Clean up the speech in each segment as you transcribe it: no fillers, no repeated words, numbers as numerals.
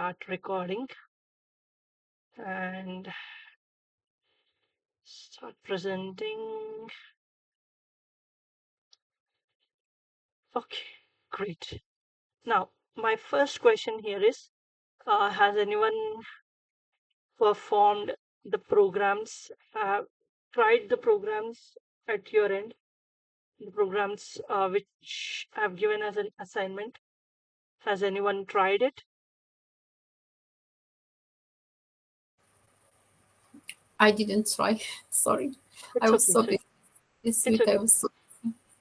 start recording and start presenting. Okay, great. Now, my first question here is, has anyone performed the programs, tried the programs at your end, the programs which I've given as an assignment? Has anyone tried it? I didn't try. Sorry, I It's was okay. so busy this It's week. I okay. was so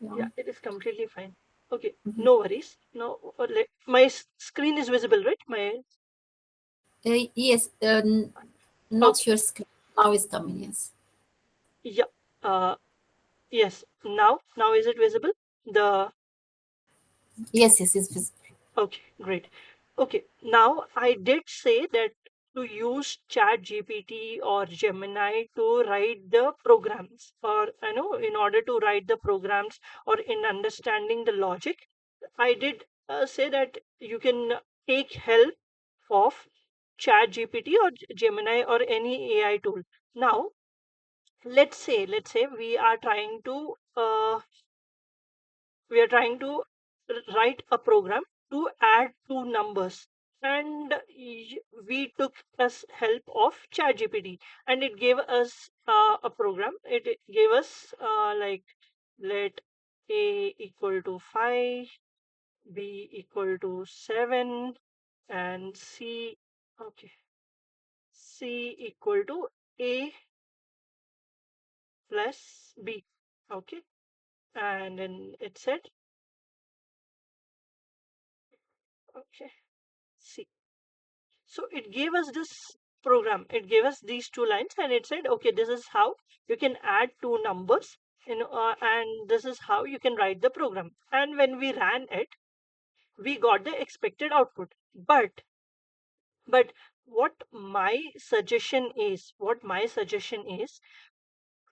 yeah. Yeah, it is completely fine. Okay, Mhm. no worries. No, my screen is visible, right? My Yes, okay, not your screen. Now is coming. Yes, yeah. Uh, yes. Now is it visible? The yes, it's visible. Okay, great. Okay, now I did say that to use Chat GPT or Gemini to write the programs, or in order to write the programs or in understanding the logic, I did say that you can take help of Chat GPT or Gemini or any AI tool. Now, let's say we are trying to write a program to add two numbers, and we took as help of ChatGPT, and it gave us a program. It gave us like, let a equal to 5, b equal to 7, and c equal to a plus b. Okay, and then it said, okay, c. So it gave us this program. It gave us these two lines, and it said, okay, this is how you can add two numbers, and this is how you can write the program. And when we ran it, we got the expected output. But what my suggestion is,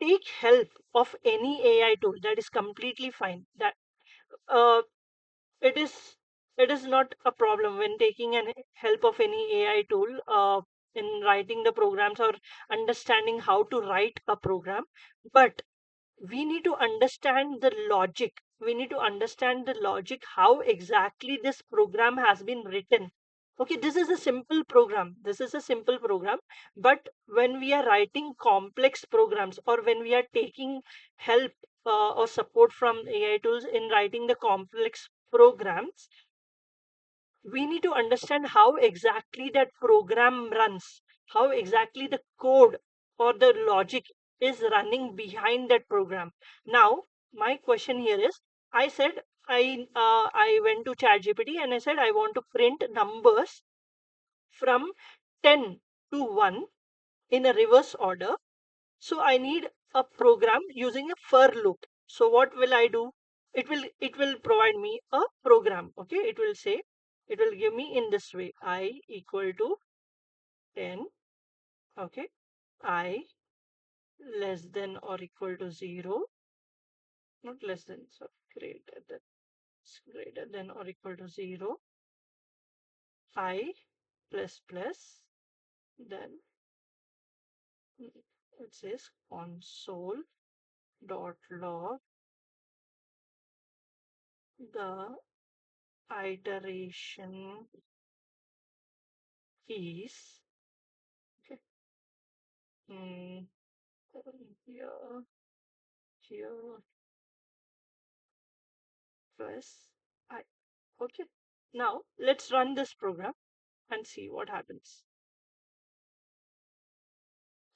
take help of any AI tool. That is completely fine. That uh, it is it is not a problem when taking an help of any AI tool in writing the programs or understanding how to write a program. But we need to understand the logic. We need to understand the logic, how exactly this program has been written. Okay, this is a simple program. This is a simple program. But when we are writing complex programs, or when we are taking help or support from AI tools in writing the complex programs, we need to understand how exactly that program runs, how exactly the code or the logic is running behind that program. Now, my question here is, I said, I went to ChatGPT and I said I want to print numbers from 10 to 1 in a reverse order. So I need a program using a for loop. So what will I do? It will provide me a program. Okay, it will give me in this way: I equal to 10. Okay, I less than or equal to 0, not less than, so greater than or equal to 0, I plus plus, then it says console dot log the iteration is, okay, mm, here, here, plus I. Okay. Now let's run this program and see what happens.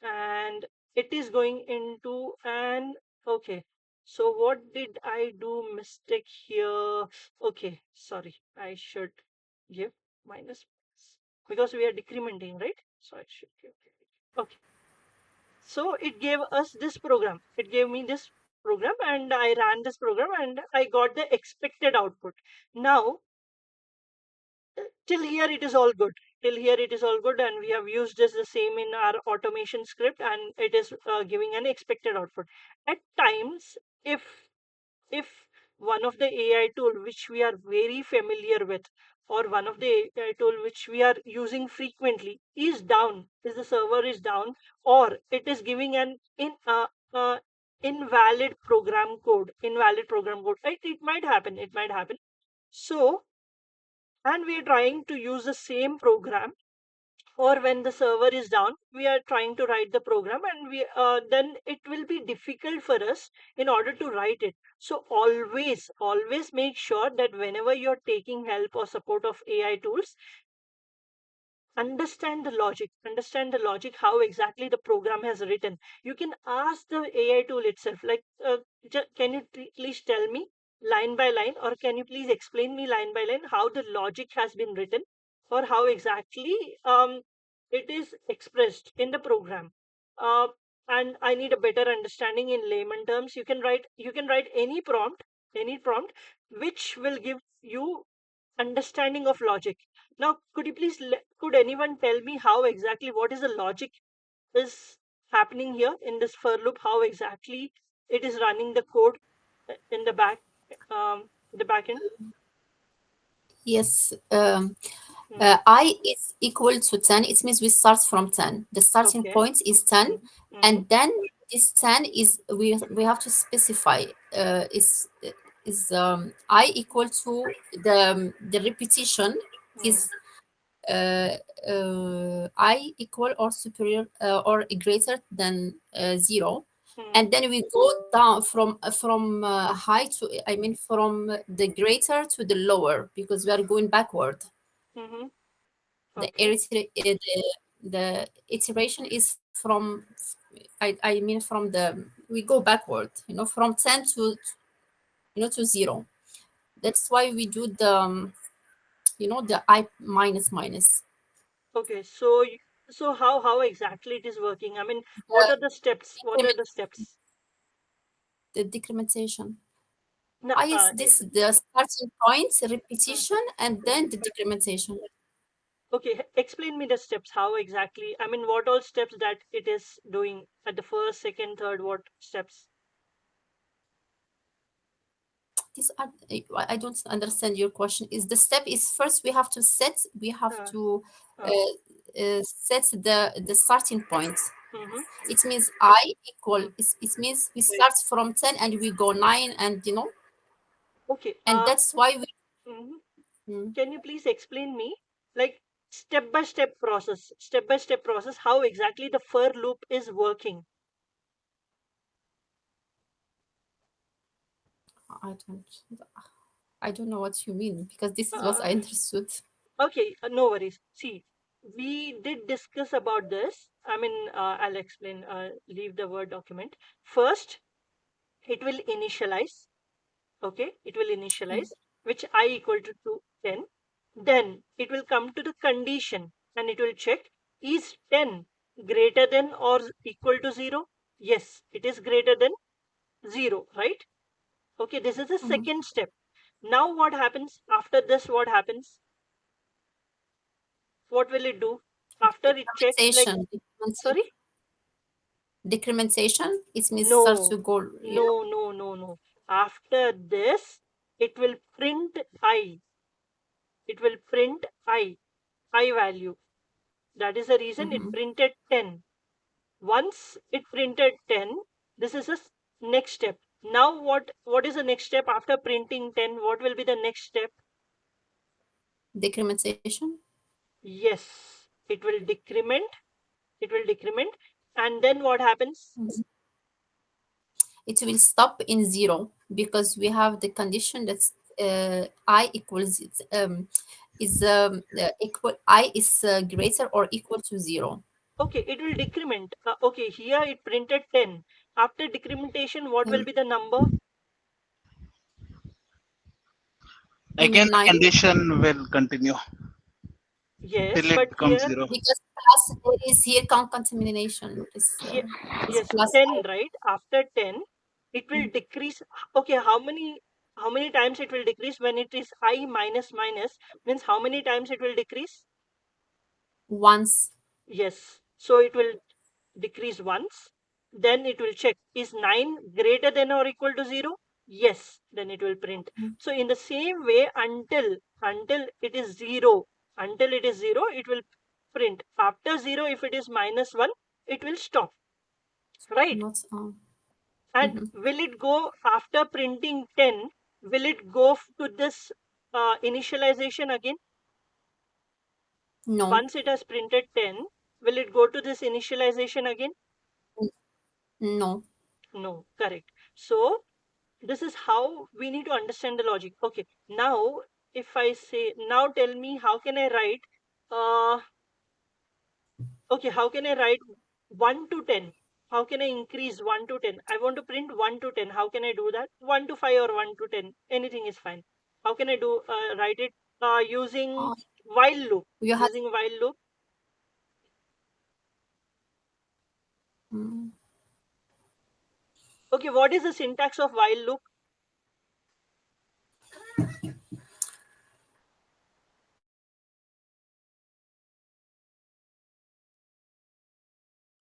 And it is going into an, okay. So what did I do mistake here? Okay, sorry. I should give minus because we are decrementing, right? So I should give. Okay. So it gave us this program. It gave me this program, and I ran this program, and I got the expected output. Now, till here it is all good. Till here it is all good, and we have used this the same in our automation script, and it is giving an expected output. At times, if if one of the AI tool which we are very familiar with or one of the AI tool which we are using frequently is down, is the server is down, or it is giving an uh, invalid program code, right? It might happen, it might happen. So, and we are trying to use the same program, or when the server is down we are trying to write the program, and we then it will be difficult for us in order to write it. So always make sure that whenever you're taking help or support of AI tools, understand the logic, how exactly the program has written. You can ask the AI tool itself, like, can you please tell me line by line, or can you please explain me line by line how the logic has been written, or how exactly it is expressed in the program. uh, and I need a better understanding in layman terms. You can write any prompt which will give you understanding of logic. Now, could you please could anyone tell me how exactly, what is the logic is happening here in this for loop? How exactly it is running the code in the back end? Yes. Mm, I is equal to 10. It means we start from 10. The starting okay. point is 10, Mm, mm-hmm, and then this 10 is we have to specify is I equal to the repetition mm, is I equal or superior or greater than 0, mm, and then we go down from high to, I mean, from the greater to the lower, because we are going backward. mm-hmm, The okay. the iteration is from, I mean, from the, we go backward, from 10 to 0. That's why we do the I minus minus. Okay, so so how exactly it is working? I mean, what are the steps? What are Decrement- the steps? the decrementation. No, I is this the starting point, mm, repetition, and then the decrementation. okay, explain me the steps. How exactly? I mean, what all steps that it is doing at the first, second, third? What steps? This I don't understand your question. Is the step is first we have Uh, to uh, set the starting point. mm-hmm, It means I equal. mm, It means we start from 10 and we go 9, and okay. and that's why we. Mhm. Hmm, Can you please explain me, like, step by step process, how exactly the for loop is working? I don't I don't know what you mean, because this is what Uh, I understood. okay, no worries. See, we did discuss about this. I mean, I'll explain. Leave the word document. First, it will initialize. Okay, it will initialize, which I equal to 10. Then it will come to the condition and it will check, is 10 greater than or equal to 0? Yes, it is greater than 0, right? Okay, this is the Mhm. second step. Now what happens after this? What happens? What will it do after it checks, like, Decrementation. sorry? Decrementation. It means start No, to go. no. After this, it will print I. It will print I value. That is the reason it Mhm. printed 10. Once it printed 10, this is the next step. Now what is the next step after printing 10? What will be the next step? Decrementation. Yes, it will decrement, and then what happens? Mhm. It will stop in 0, because we have the condition that's I equals equal I is greater or equal to 0. Okay, it will decrement. Okay, here it printed 10. After decrementation, what will Mm. be the number? You mean Again, the 9? condition will continue Yes, till it but becomes here, zero. Because plus there is here concatenation. here Is yes, plus 10, I. right? After 10, it will Mm. decrease. Okay, how many times it will decrease when it is I minus minus, means how many times it will decrease? Once. Yes. So it will decrease once. Then it will check, is 9 greater than or equal to 0? Yes. Then it will print. Mm. So in the same way, until until it is 0. Until it is 0, it will print. After 0, if it is -1, it will stop, right? Not And mhm. will it go after printing 10? Will it go to this initialization again? No. Once it has printed 10, will it go to this initialization again? N- No. No, correct. So this is how we need to understand the logic. Okay, now if I say, now tell me, how can I write uh okay, how can I write 1 to 10? How can I increase 1 to 10? I want to print 1 to 10. How can I do that? 1 to 5 or 1 to 10? Anything is fine. How can I do write it using Uh, while loop? you have Using while loop. mm, Okay, what is the syntax of while loop?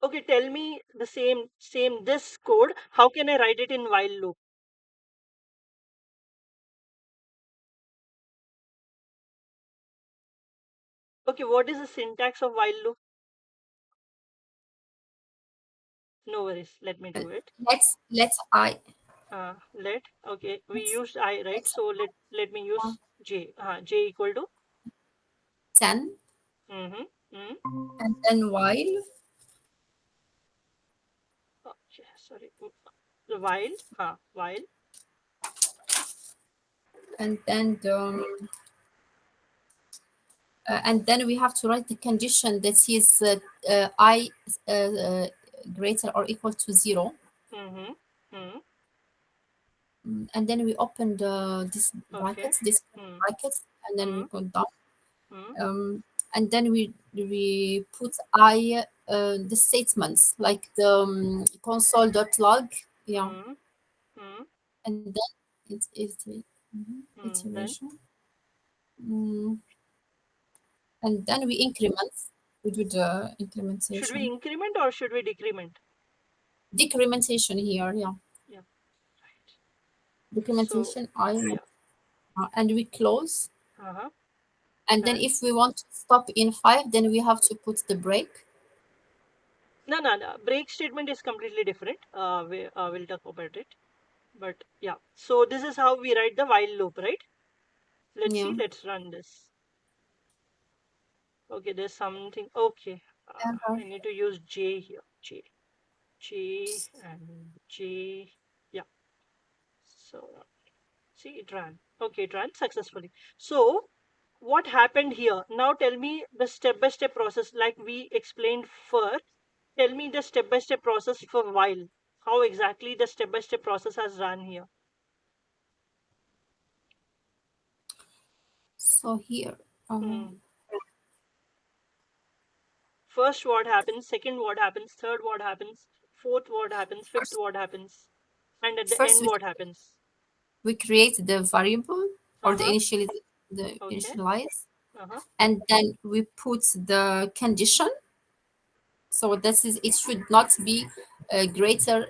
Okay, tell me the same this code. How can I write it in while loop? Okay, what is the syntax of while loop? No worries, let me do it. let's I Let okay, we let's, used I, right? let's So let me uh, use J. J equal to 10 mm-hmm, mm, and then while sorry, while while and then and then we have to write the condition that is I uh, uh, greater or equal to 0. mm-hmm, mm, And then we open this okay, brackets, this mm, brackets, and then we mm, go down. mm, And then we put I the statements like the console.log, yeah, mm, mm, and then it's then iteration, mm, and then we increment. We do the should we incrementation, increment or should we decrement? decrementation here, yeah, Yeah, right. So decrementation. I yeah, and we close. uh-huh. And then And if we want to stop in 5, then we have to put the break. no, break statement is completely different. We'll talk about it. But yeah, so this is how we write the while loop, right? Let's see, Yeah. let's run this. Okay, there's something. Okay, Ever. I need to use J here. J and J. Yeah. So see, it ran. Okay, it ran successfully. So what happened here? Now tell me the step-by-step process, like we explained first. Tell me the step-by-step process for while. How exactly the step-by-step process has run here? So here, Hmm. First, what happens? Second, what happens? Third, what happens? Fourth, what happens? Fifth, first, what happens? And at the first end, what happens? we create the variable or Uh-huh. the Okay. initialize, Uh-huh. and then we put the condition. So this is it should not be greater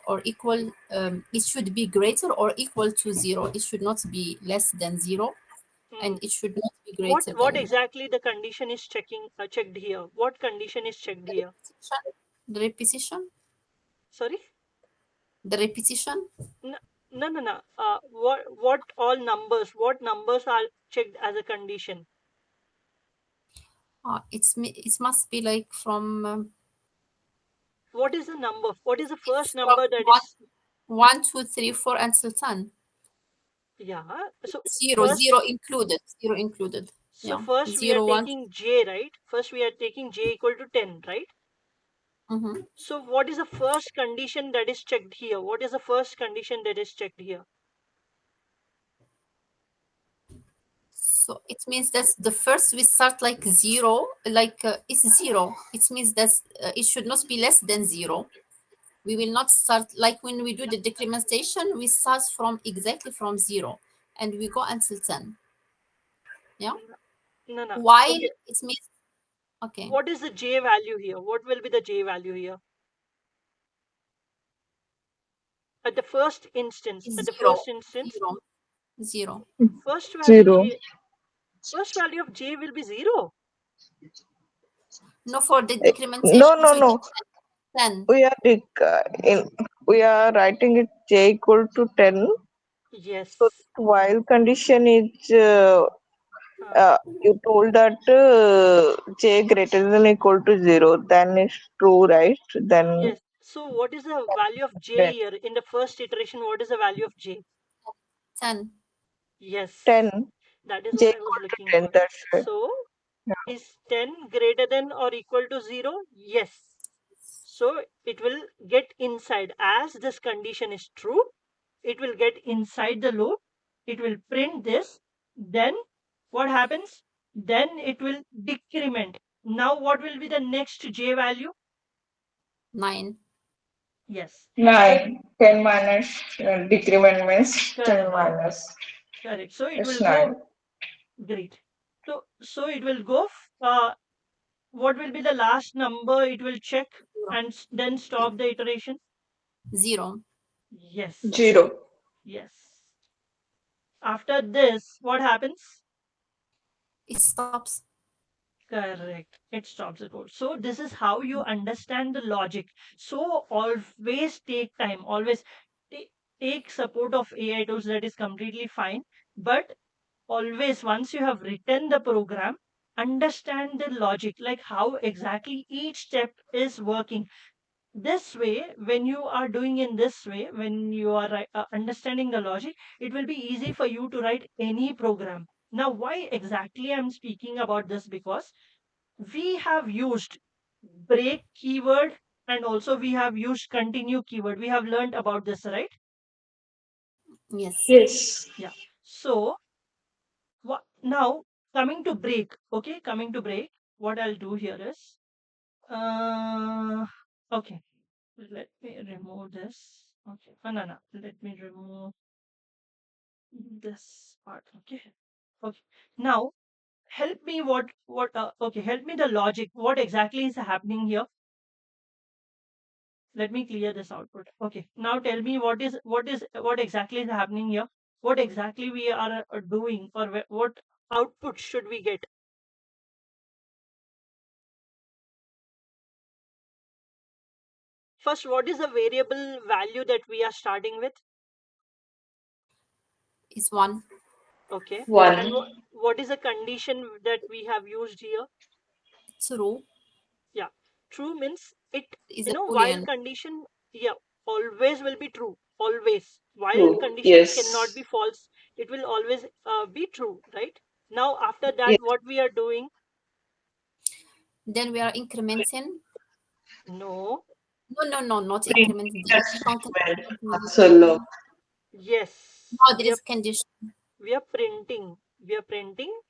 or equal. It should be greater or equal to 0. It should not be less than 0, Hmm. and it should not be What greater what than exactly the condition is checked here? What condition is checked the here? repetition. The repetition. Sorry? The repetition. No, no. What all numbers? What numbers are checked as a condition? It must be like from What is the number? What is the first it's from number that is? 1, 2, 3, 4 until 10. Yeah. So Zero, first, zero included. Zero included. so Yeah. first we are Zero, one. taking J, right? First we are taking J equal to 10, right? Mm-hmm. So what is the first condition that is checked here? What is the first condition that is checked here? So it means that the first we start like zero, like it's zero. It means that it should not be less than 0. We will not start like when we do the decrementation, we start from exactly from 0 and we go until 10. Yeah. No. While Okay. it means, okay, What is the J value here? What will be the J value here? At the first instance, it's at the zero, first instance, zero, zero. first value Zero. J. First value of j will be 0. No, for the No, decrementation, no, we need no. 10. We are we are writing it j equal to 10. So Yes. while condition is Uh, you told that j greater than equal to 0, then it's true, right? Then yes. So what is the value of j here? In the first iteration, what is the value of j? 10. Yes. 10, That is j what I was equal to looking 10, for. that's right. So Yeah. is 10 greater than or equal to 0? Yes. So it will get inside. As this condition is true, it will get inside the loop. It will print this. Then what happens? Then it will decrement. Now what will be the next j value? 9. Yes. 9, 10 minus decrement means 10 Correct. minus. Correct. So it It's will go 9. great. So it will go. What will be the last number? It will check 0. and then stop the iteration. 0. Yes. 0. Yes. After this, what happens? It stops. Correct. It stops the code. So this is how you understand the logic. So always take time. Always ta- take support of AI tools. That is completely fine. But always, once you have written the program, understand the logic, like how exactly each step is working. This way, when you are doing in this way, when you are understanding the logic, it will be easy for you to write any program. Now, why exactly I'm speaking about this? Because we have used break keyword and also we have used continue keyword. We have learned about this, right? Yes. Yes. Yeah. So now coming to break, okay, coming to break, what I'll do here is, okay, let me remove this. Okay, no, no, let me remove this part. Okay, okay. Now help me. Okay, help me the logic. What exactly is happening here? Let me clear this output. Okay, now tell me what exactly is happening here. What exactly we are doing, or what output should we get? First, what is the variable value that we are starting with? It's 1. Okay. And 1. what is the condition that we have used here? True Yeah. True means it, is a while boolean. condition, yeah, always will be true. Always. While True. condition cannot Yes. be false, it will always be true, right? Now, after that, Yes. what we are doing? Then we are incrementing. No. No, no, no, not Printing incrementing. the The content statement will be also. printing. Yes. No, there is condition. We are printing. We are printing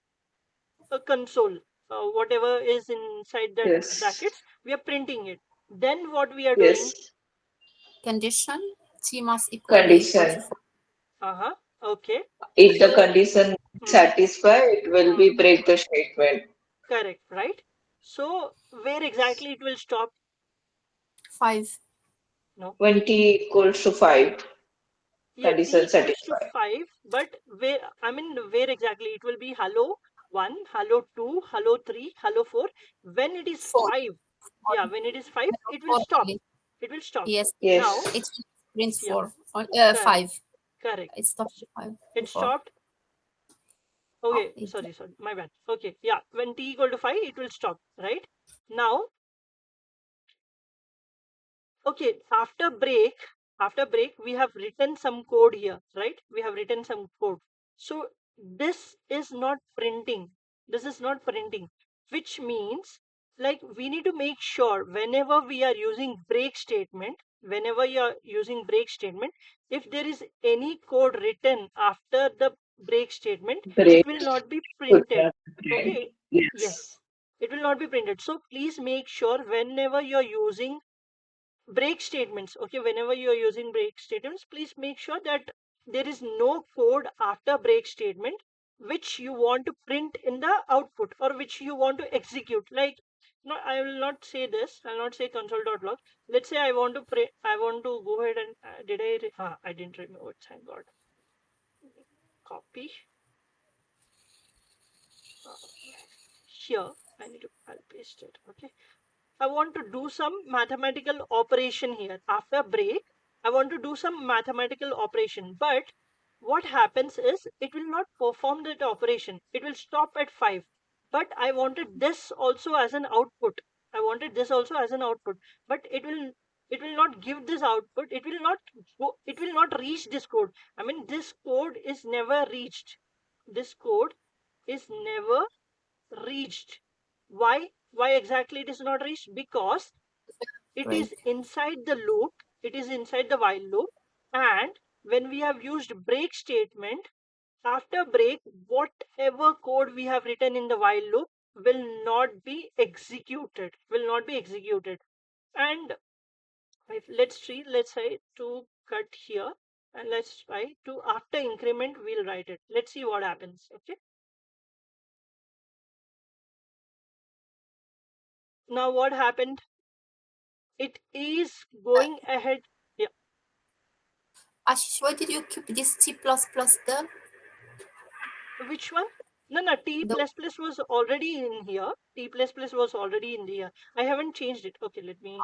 a console. Whatever is inside that Yes. brackets, we are printing it. Then what we are doing? Yes. Condition. T must equal to Condition. 4. Uh-huh. Okay. If the So, condition hmm, satisfied, it will hmm, be break the statement. correct, right? So, where exactly it will stop? 5. No. When t equals to 5, Yeah, t condition equals to satisfied. 5, but where exactly? It will be hello 1, hello 2, hello 3, hello 4. When it is 4. 5, yeah, when it is 5, it will 4 stop. only. It will stop. Yes. Now, Yes. It print yeah, 4. correct, 5. correct. It stopped So, at 5 it before. stopped. Oh, Okay, it, sorry, my bad. Okay, yeah, when t equal to 5, it will stop, right? Now, okay, after break we have written some code here, right? We have written some code. So this is not printing. This is not printing, which means like we need to make sure whenever we are using break statement, whenever you are using break statement, if there is any code written after the break statement, it Break. will not be Could printed. not print. Okay, Yes. yes, it will not be printed. So please make sure whenever you're using break statements, okay, whenever you are using break statements, please make sure that there is no code after break statement which you want to print in the output or which you want to execute. Like, no, I will not say this, I'll not say console.log. Let's say I want to I want to go ahead and I didn't remove it, thank god. Copy. uh, here I need to, I'll paste it. Okay, I want to do some mathematical operation here. After break, I want to do some mathematical operation. But what happens is it will not perform that operation. It will stop at 5. But I wanted this also as an output. I wanted this also as an output. But it will not give this output. It will not reach this code. I mean, this code is never reached. This code is never reached. Why exactly it is not reached? Because it is Break. inside the loop, it is inside the while loop, and when we have used break statement, after break, whatever code we have written in the while loop will not be executed. And if let's try to cut here, and let's try to, after increment we'll write it. Let's see what happens. Okay, now what happened? It is going ahead. Yeah. Ashish, why did you keep this C++ there? Which one? No, T The plus plus was already in here. T plus plus was already in here. I haven't changed it. Okay, okay.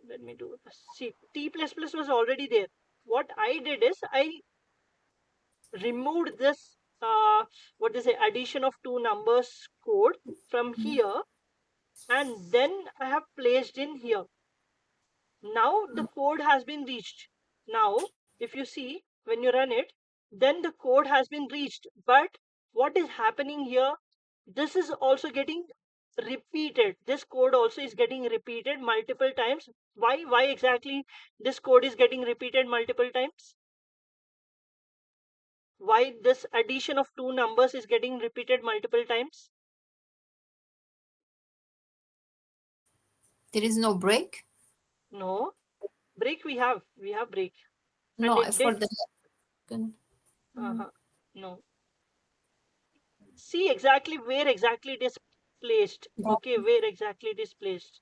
let me do this. See, T plus plus was already there. What I did is I removed this what is it, addition of two numbers code from here, and then I have placed in here. Now the code has been reached. Now, if you see, when you run it, then the code has been reached. But what is happening here? This is also getting repeated. This code also is getting repeated multiple times. Why exactly this code is getting repeated multiple times? Why this addition of two numbers is getting repeated multiple times? There is no break. No, break we have break, and No, it for did. the second. Uh-huh. No, see exactly where exactly it is placed. That, Okay, where exactly it is placed.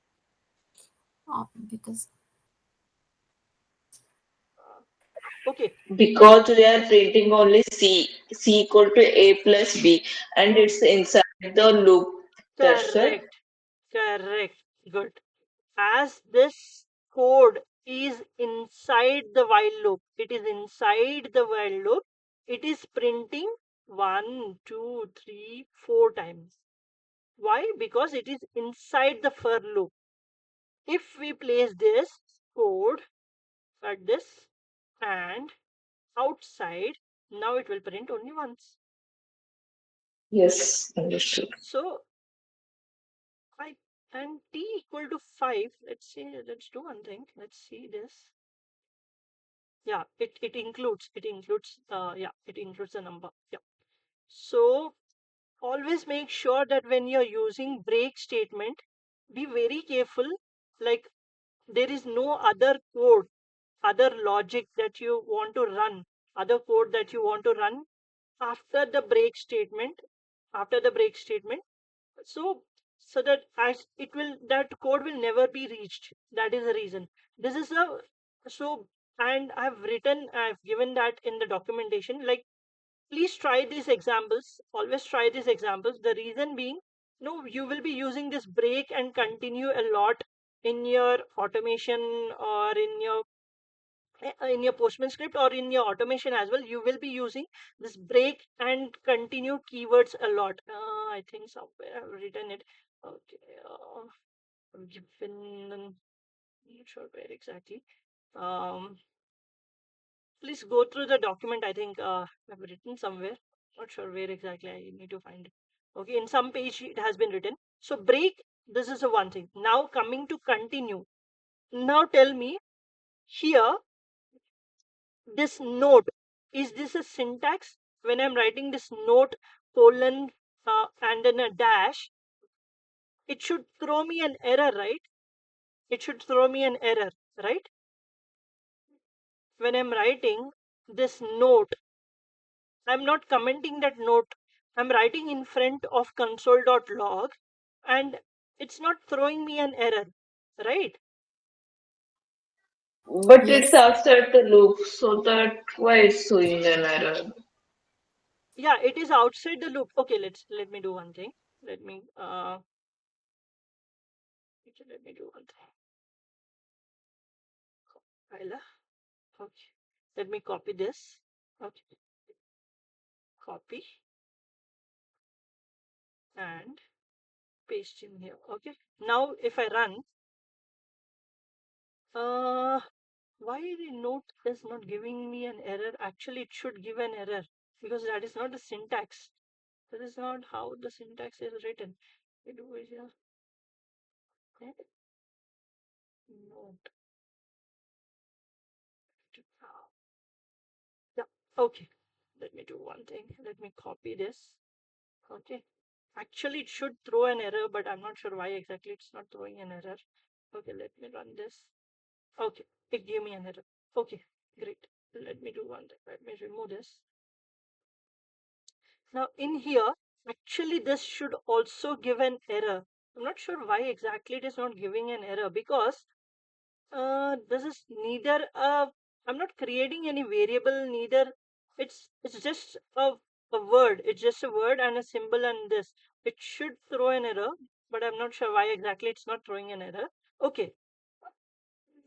because Okay. Because we are printing only C equal to A plus B, and Oh, it's inside the loop. That's right. correct, correct, good. As this code is inside the while loop, it is inside the while loop, it is printing 1 2 3 4 times. Why? Because it is inside the for loop. If we place this code at this and outside, now it will print only once. Yes, understood. So I and t equal to 5. Let's do one thing. Let's see this. Yeah, it includes the number. Yeah. So always make sure that when you're using break statement, be very careful. Like, there is no other code, other logic that you want to run, other code that you want to run after the break statement. After the break statement, so that as it will, that code will never be reached. That is the reason. This is a so and I've given that in the documentation. Like, please try these examples, always try these examples. The reason being, no, you will be using this break and continue a lot in your automation, or in your Postman script, or in your automation as well. You will be using this break and continue keywords a lot. I think somewhere I've written it. Okay, I've given, not sure where exactly. Um, please go through the document. I think I've written somewhere. Not sure where exactly. I need to find it. Okay, in some page it has been written. So break. This is the one thing. Now coming to continue. Now tell me here, this note, is this a syntax? When I'm writing this note, colon, and then a dash, it should throw me an error, right? It should throw me an error, right? When I'm writing this note, I'm not commenting that note. I'm writing in front of console.log, and it's not throwing me an error, right? But it's yes, outside the loop, so that why it's showing an error. Yeah, it is outside the loop. Okay, let me do one thing. Let me okay, let me do one thing. Okay, let me copy this. Okay, copy and paste in here. Okay, now if I run, uh why the note is not giving me an error? Actually, it should give an error because that is not the syntax. That is not how the syntax is written. We do it here. Okay. Note. Yeah. Okay. Let me do one thing. Let me copy this. Okay. Actually, it should throw an error, but I'm not sure why exactly it's not throwing an error. Okay, let me run this. Okay, it gave me an error. Okay, great. Let me do one thing. Let me remove this. Now in here, actually this should also give an error. I'm not sure why exactly it is not giving an error because this is neither I'm not creating any variable, neither it's just a word. It's just a word and a symbol and this. It should throw an error, but I'm not sure why exactly it's not throwing an error. Okay,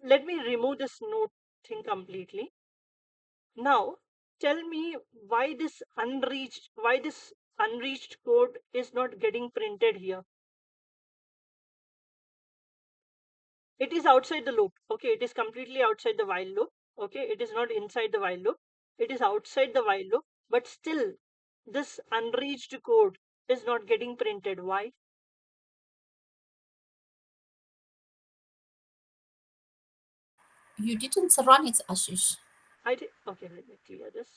let me remove this note thing completely. Now, tell me why this unreached code is not getting printed here. It is outside the loop. Okay, it is completely outside the while loop. Okay, it is not inside the while loop. It is outside the while loop, but still this unreached code is not getting printed. Why? You didn't run it, Ashish. I did. Okay, let me clear this.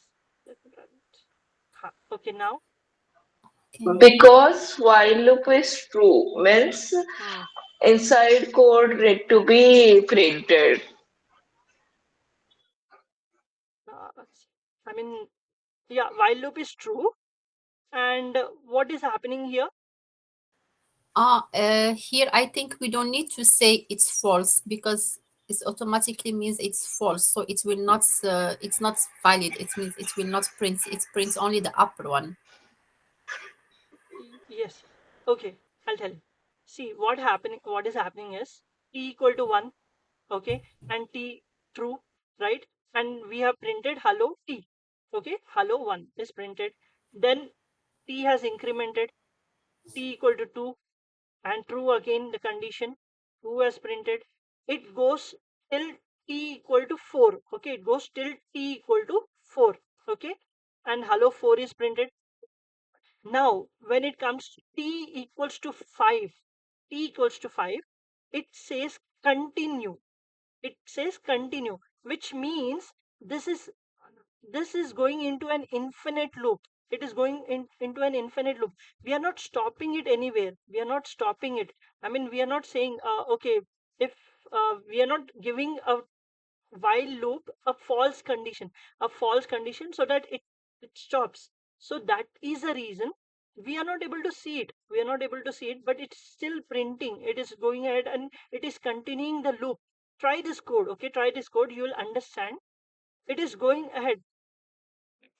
Let me run it. Okay, now. Okay. Because while loop is true means Hmm. inside code read to be printed. Uh, I mean, yeah, while loop is true. And what is happening here? Here I think we don't need to say it's false because it automatically means it's false. So it will not, it's not valid. It means it will not print. It prints only the upper one. Yes. Okay, I'll tell you. See, what is happening is t equal to 1, okay, and t true, right? And we have printed hello t. Okay, hello 1 is printed. Then t has incremented, t equal to 2, and true again the condition, 2 has printed. It goes till t equal to 4. Okay, it goes till t equal to 4. Okay, and hello 4 is printed. Now, when it comes to t equals to 5, t equals to 5, it says continue. It says continue, which means this is this is going into an infinite loop. It is going into an infinite loop. We are not stopping it anywhere. We are not stopping it. I mean, we are not saying, okay, if we are not giving a while loop a false condition so that it stops. So that is the reason we are not able to see it. We are not able to see it, but it's still printing. It is going ahead and it is continuing the loop. Try this code, okay? Try this code. You will understand. It is going ahead.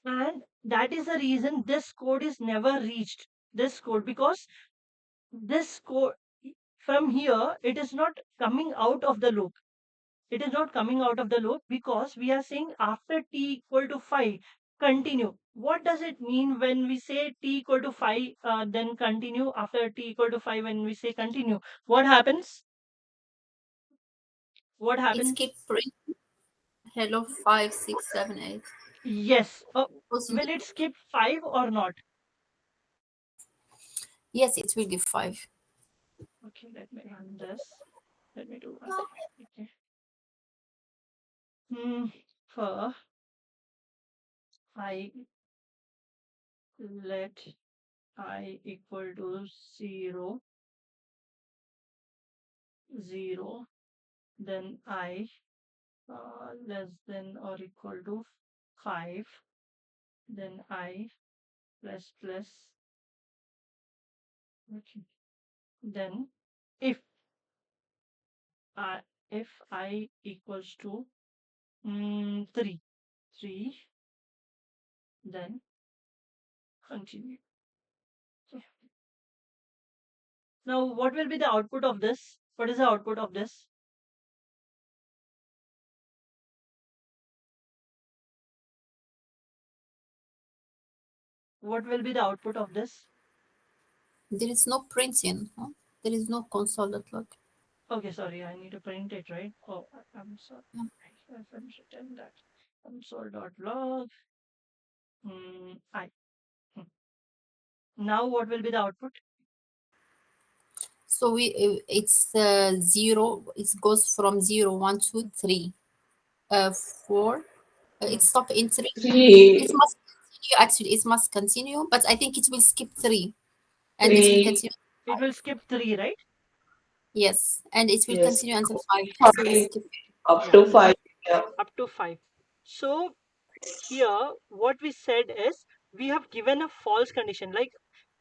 And that is the reason this code is never reached. This code, because this code from here, it is not coming out of the loop. It is not coming out of the loop because we are saying after t equal to 5, continue. What does it mean when we say t equal to 5, then continue? After t equal to 5, when we say continue, what happens? What It's happens? keep print hello 5, 6, 7, 8. Yes. Because Will it skip 5 or not? yes, it will give 5. Okay, let me run this. Let me do one thing. Okay. For I, let I equal to 0, 0, then I less than or equal to 5, then I plus plus. Okay. Then if I if I equals to 3, 3, then continue. Now, what will be the output of this? What is the output of this? What will be the output of this? There is no printing, huh? There is no console.log. Okay, sorry, I need to print it, right? Oh, I'm sorry. Yeah. I haven't written that. Console.log. I. Hmm. Now, what will be the output? So it's 0. It goes from 0, 1, 2, 3, 4. It Hmm. stop in 3. It 3, must continue. Actually, it must continue, but I think it will skip 3, and it will 3, continue. It will skip 3, right? Yes, and it will yes, continue until 5. So we 5, skip. up Yeah, to 5. Yeah. up to 5. So, here, what we said is we have given a false condition. Like,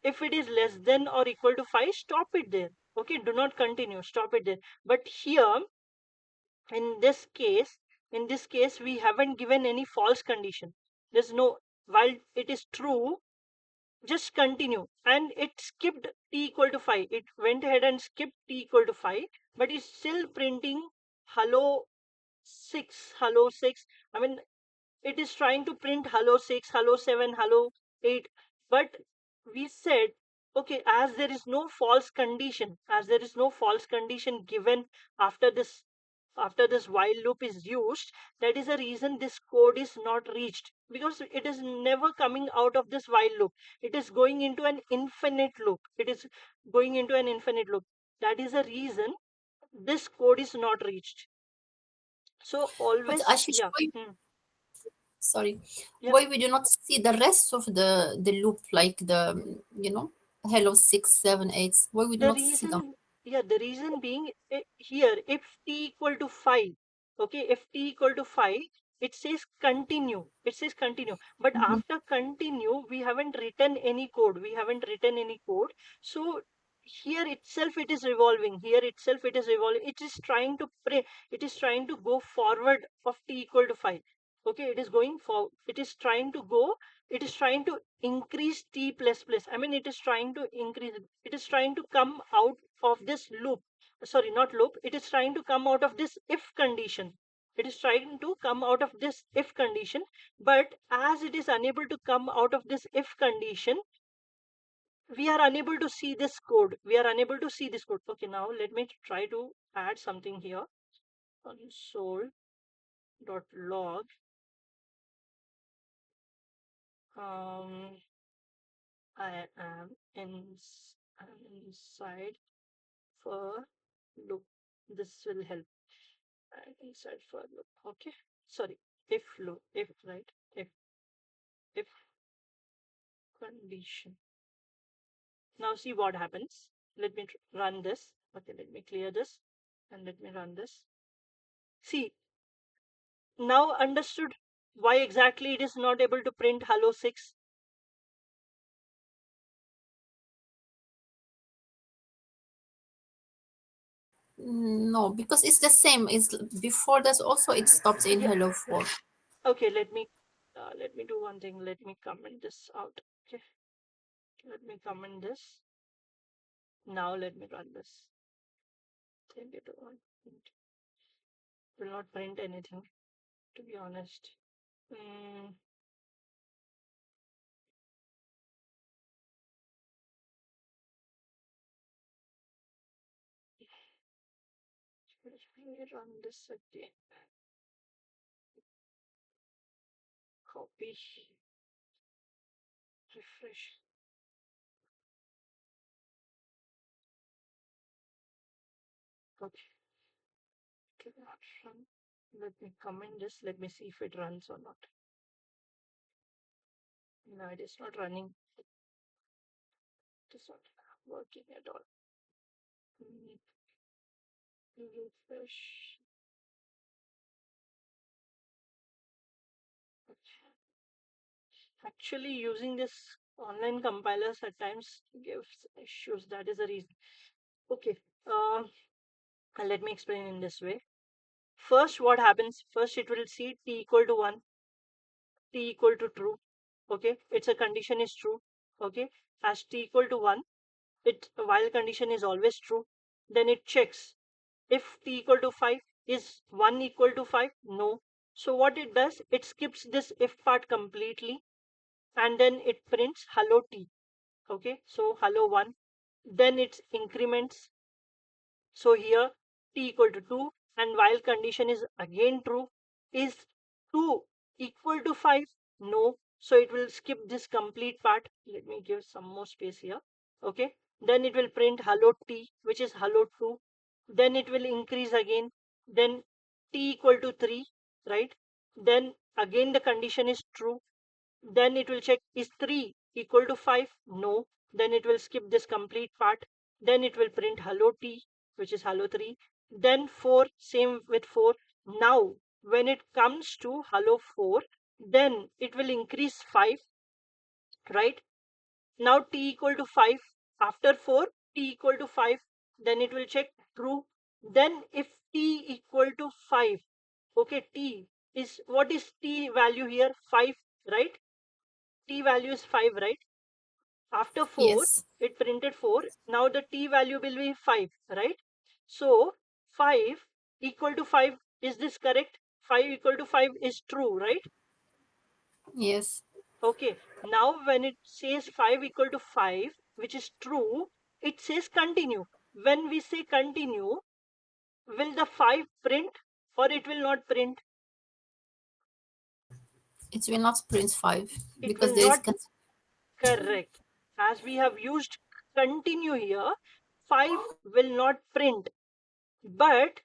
if it is less than or equal to 5, stop it there. Okay, do not continue, stop it there. But here, in this case, we haven't given any false condition. There's no, while it is true, just continue. And it skipped t equal to 5. It went ahead and skipped t equal to 5, but it's still printing hello 6, hello 6. I mean, it is trying to print hello 6, hello 7, hello 8. But we said, okay, as there is no false condition, given after this, while loop is used, that is the reason this code is not reached, because it is never coming out of this while loop. It is going into an infinite loop. That is the reason this code is not reached. So But always, Ashish, yeah. why, sorry, Yeah, why we do not see the rest of the loop, like hello 6, 7, 8? Why we do the not see them? reason, the reason being, here, if t equal to 5, okay, if t equal to 5, it says continue, but Mhm. after continue, we haven't written any code. So here itself it is revolving, it is trying to go forward of t equal to 5. Okay, it is going for, it is trying to increase t plus plus. I mean, it is trying to come out of this loop. Sorry, not loop. It is trying to come out of this if condition. But as it is unable to come out of this if condition, we are unable to see this code. Okay, now let me try to add something here. Console.log. Um, I am inside for loop. This will help. Inside for loop. Okay. Sorry. If loop. If, right. If condition. Now see what happens. Let me run this. Okay. Let me clear this and let me run this. See, now understood why exactly it is not able to print hello 6. No, because it's the same. It's before that also it stops in Yeah. hello 4. Okay. Let me do one thing. Let me comment this out. Okay. Let me comment this. Now let me run this. Think it will not print anything, to be honest. Mm, let me run this again. Copy, refresh. Okay, it will not run. Let me comment this. Let me see if it runs or not. No, it is not running. It is not working at all. Mm, refresh. Okay. Actually, using this online compilers at times gives issues. That is the reason. Okay. Let me explain in this way. First, what happens? First, it will see t equal to 1, t equal to true. Okay, it's a condition is true. Okay, as t equal to 1, it while condition is always true. Then it checks if t equal to 5, is 1 equal to 5? No. So what it does, it skips this if part completely, and then it prints hello t. Okay, so hello 1, then it increments. So here t equal to 2, and while condition is again true, is 2 equal to 5? No. So it will skip this complete part. Let me give some more space here. Okay, then it will print hello t, which is hello 2. Then it will increase again. Then t equal to 3, right? Then again the condition is true. Then it will check, is 3 equal to 5? No. Then it will skip this complete part. Then it will print hello t, which is hello 3. Then 4, same with 4. Now when it comes to hello 4, then it will increase 5, right? Now t equal to 5. After 4, t equal to 5. Then it will check true. Then if t equal to 5, okay, t is, what is t value here? 5, right? T value is 5, right? After 4, Yes. it printed 4. Now the t value will be 5, right? So 5 equal to 5, is this correct? 5 equal to 5 is true, right? Yes. Okay, now when it says 5 equal to 5, which is true, it says continue. When we say continue, will the 5 print or it will not print? It will not print 5 It because will there is not. Correct. As we have used continue here, 5 will not print. But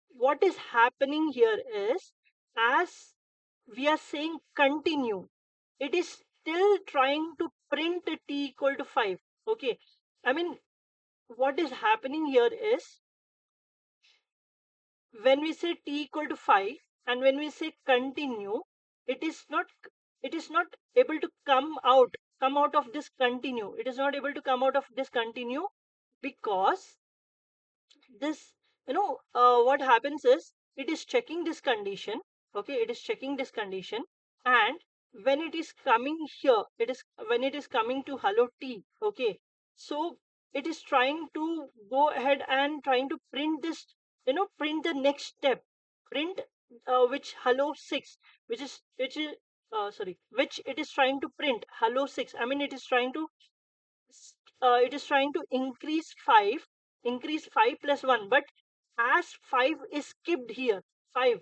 what is happening here is, as we are saying continue, it is still trying to print t equal to 5. Okay, I mean, what is happening here is, when we say t equal to 5 and when we say continue, it is not, it is not able to come out of this continue. It is not able to come out of this continue, because this, what happens is, it is checking this condition. Okay, it is checking this condition, and when it is coming here, it is, when it is coming to hello t, okay, so it is trying to go ahead and trying to print this, print the next step, print, which hello 6, which is sorry, which it is trying to print hello 6. I mean, it is trying to increase 5 plus 1. But as 5 is skipped here, 5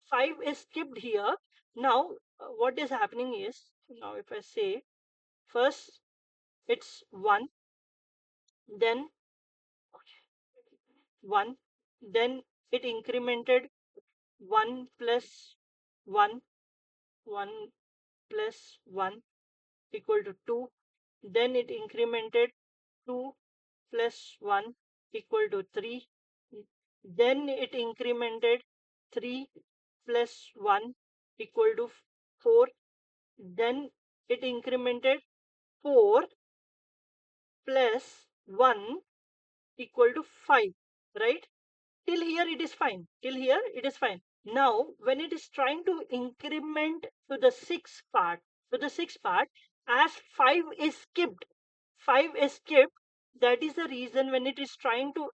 5 is skipped here. Now what is happening is, now if I say, first it's 1, then 1, then it incremented 1 plus 1, 1 plus 1 equal to 2. Then it incremented 2 plus 1 equal to 3. Then it incremented 3 plus 1 equal to 4. Then it incremented 4 plus 1 equal to 5, right? Till here it is fine. Till here it is fine. Now when it is trying to increment to the sixth part, as 5 is skipped, 5 is skipped. That is the reason, when it is trying to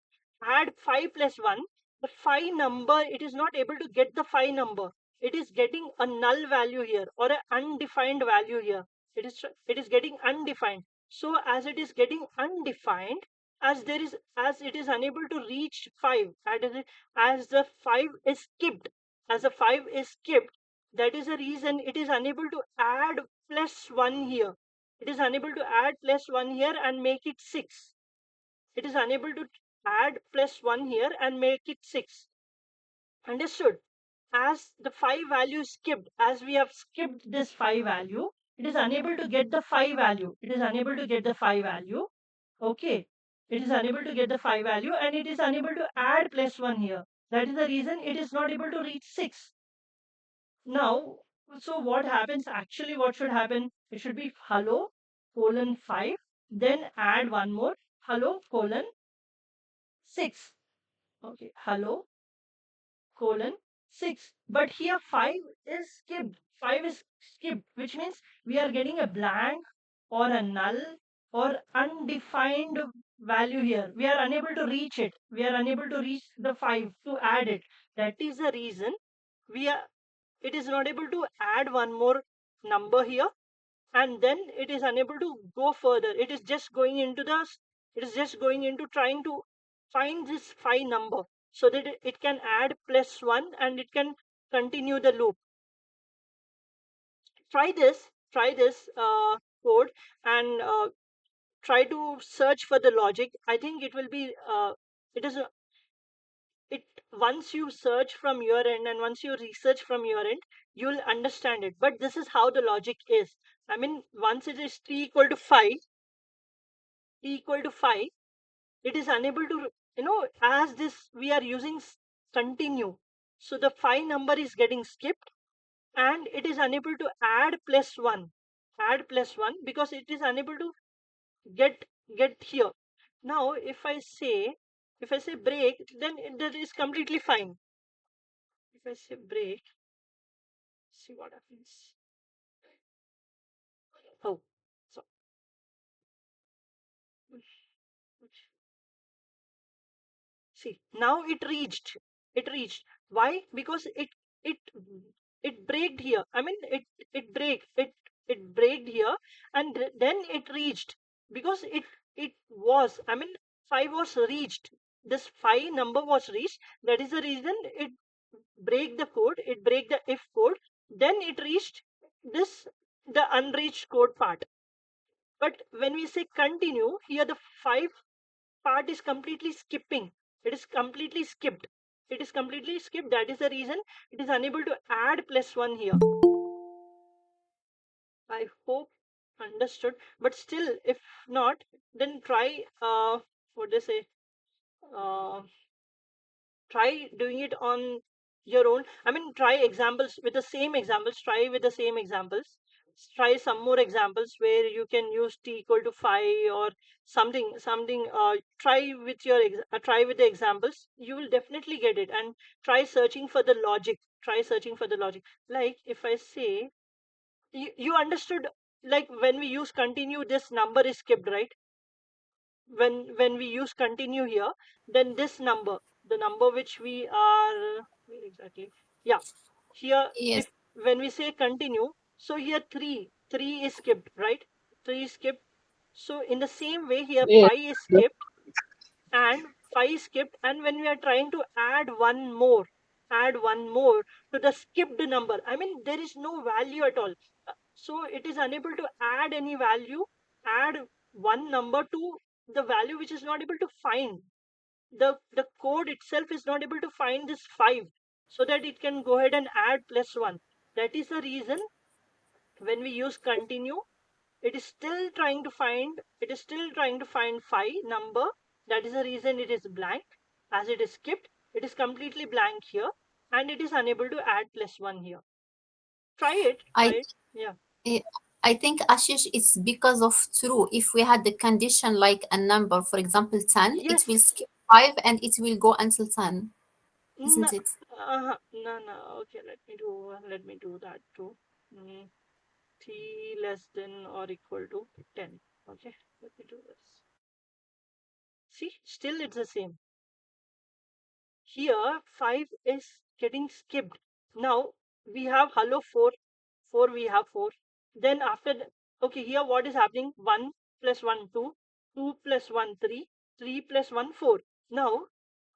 add 5 plus 1, the 5 number, it is not able to get the 5 number. It is getting a null value here, or an undefined value here. It is getting undefined. So as it is getting undefined, as it is unable to reach 5, as the 5 is skipped, as the 5 is skipped, that is the reason it is unable to add plus 1 here. It is unable to add plus 1 here and make it 6. It is unable to add plus 1 here and make it 6. Understood? As the 5 value is skipped, as we have skipped this 5 value, it is unable to get the 5 value. It is unable to get the 5 value. Okay. It is unable to get the 5 value, and it is unable to add plus 1 here. That is the reason it is not able to reach 6. Now, so what happens actually? What should happen? It should be hello colon 5, then add one more hello colon 6. Okay, hello colon 6. But here 5 is skipped. 5 is skipped, which means we are getting a blank or a null or undefined value here. We are unable to reach it. We are unable to reach the 5 to add it. That is the reason we are it is not able to add one more number here, and then it is unable to go further. It is just going into trying to find this 5 number so that it can add +1 and it can continue the loop. Try this code and try to search for the logic. I think it will be it is it once you search from your end and once you research from your end, you'll understand it. But this is how the logic is. I mean, once it is t equal to 5, it is unable to, as this we are using continue, so the 5 number is getting skipped and it is unable to add plus 1 because it is unable to get here. Now if I say break, then that is completely fine. If I say break, see what happens. Oh, so see, now it reached. Why? Because it it braked here. I mean, it braked here, and then it reached because it was. I mean, 5 was reached. This 5 number was reached. That is the reason it break the code. It break the if code. Then it reached this the unreached code part. But when we say continue, here the 5 part is completely skipping. It is completely skipped. It is completely skipped. That is the reason it is unable to add +1 here. I hope understood. But still, if not, then try what they say. Uh, Try doing it on your own. I mean, try examples with the same examples. Try with the same examples. Try some more examples where you can use t equal to 5 or something. Try with the examples. You will definitely get it. And try searching for the logic. Like if I say, you understood, like when we use continue, this number is skipped, right? When we use continue here, then this number, the number which we are, where exactly, yeah, here, Yes. if when we say continue, so here 3 is skipped, right? 3 is skipped. So in the same way here Yes. 5 is skipped, and 5 is skipped, and when we are trying to add one more to the skipped number, I mean, there is no value at all. So it is unable to add any value, add one number to the value which is not able to find. The code itself is not able to find this 5 so that it can go ahead and add +1. That is the reason when we use continue, it is still trying to find 5 number. That is the reason it is blank. As it is skipped, it is completely blank here, and it is unable to add +1 here. Try I it. Yeah. eh, I think, Ashish, it's because of true. If we had the condition like a number, for example, 10, it will Yes. skip 5 and it will go until 10, No, isn't it? no. Okay, let me do that too. Mm, t less than or equal to 10. Okay, let me do this. See, still it's the same. Here 5 is getting skipped. Now we have hello 4 we have 4. Then after okay, here what is happening? 1 plus 1 2, 2 plus 1 3, 3 plus 1 4. Now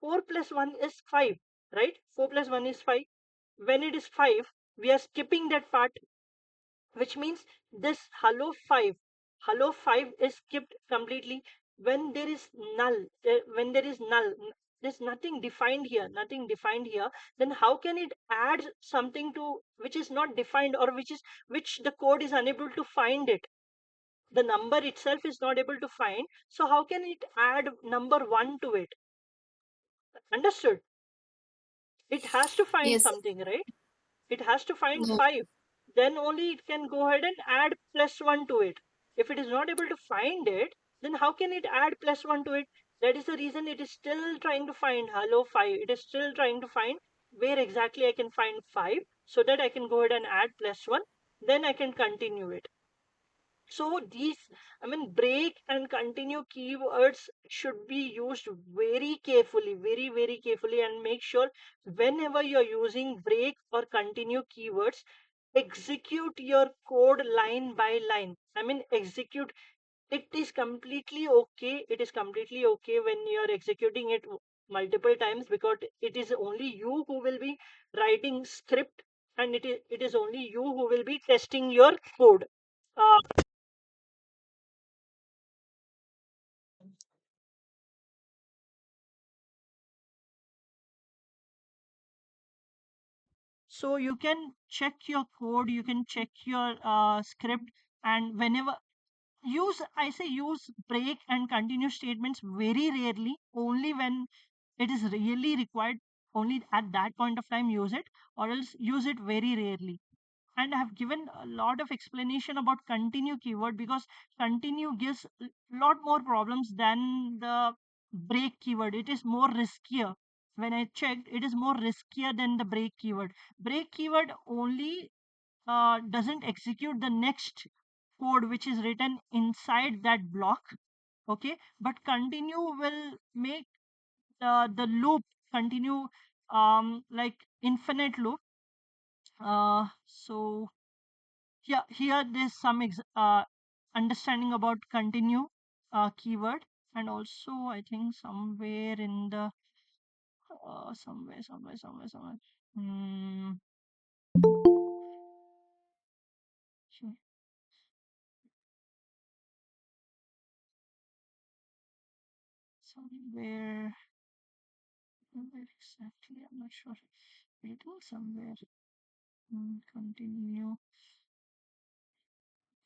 4 plus 1 is 5, right? 4 plus 1 is 5. When it is 5, we are skipping that part, which means this hello 5 is skipped completely. When there is null, there's nothing defined here, then how can it add something to which is not defined, or which the code is unable to find it? The number itself is not able to find, so how can it add number 1 to it? Understood? It has to find Yes. something, right? It has to find No. 5. Then only it can go ahead and add +1 to it. If it is not able to find it, then how can it add +1 to it? That is the reason it is still trying to find hello 5. It is still trying to find where exactly I can find 5 so that I can go ahead and add +1. Then I can continue it. So these, I mean, break and continue keywords should be used very carefully, very carefully, and make sure whenever you're using break or continue keywords, execute your code line by line. I mean, execute. It is completely okay. It is completely okay when you're executing it multiple times, because it is only you who will be writing script, and it is only you who will be testing your code. Uh, So you can check your code, you can check your script, and whenever I say use break and continue statements very rarely, only when it is really required. Only at that point of time use it, or else use it very rarely. And I have given a lot of explanation about continue keyword, because continue gives a lot more problems than the break keyword. It is more riskier. When I checked, it is more riskier than the break keyword. Break keyword only doesn't execute the next code which is written inside that block. Okay, but continue will make the loop continue, like infinite loop. So here there's some understanding about continue keyword, and also I think somewhere in the somewhere. Hmm, sure, somewhere, where exactly? I'm not sure. Waiting somewhere. Continue.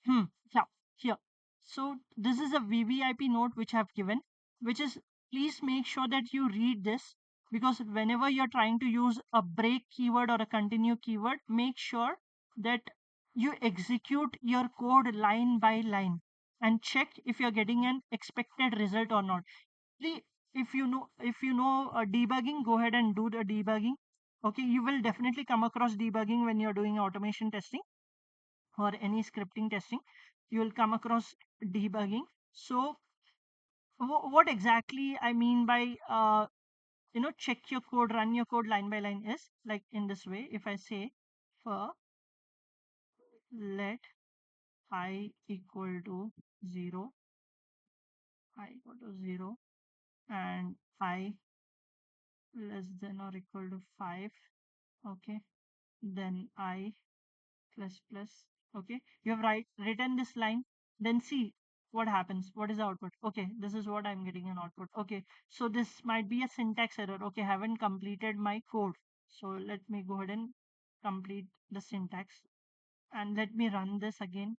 Hmm. Yeah. Here. So this is a VVIP note which I've given, which is, please make sure that you read this, because whenever you're trying to use a break keyword or a continue keyword, make sure that you execute your code line by line and check if you're getting an expected result or not. See, if you know debugging, go ahead and do the debugging. Okay, you will definitely come across debugging when you're doing automation testing or any scripting testing. You will come across debugging. So what exactly I mean by check your code, run your code line by line is like in this way. If I say for let I equal to 0, I equal to 0, and I less than or equal to 5, okay, then I plus plus, okay, you have written this line, then see what happens. What is the output? Okay, this is what I'm getting an output. Okay, so this might be a syntax error. Okay, haven't completed my code, so let me go ahead and complete the syntax, and let me run this again.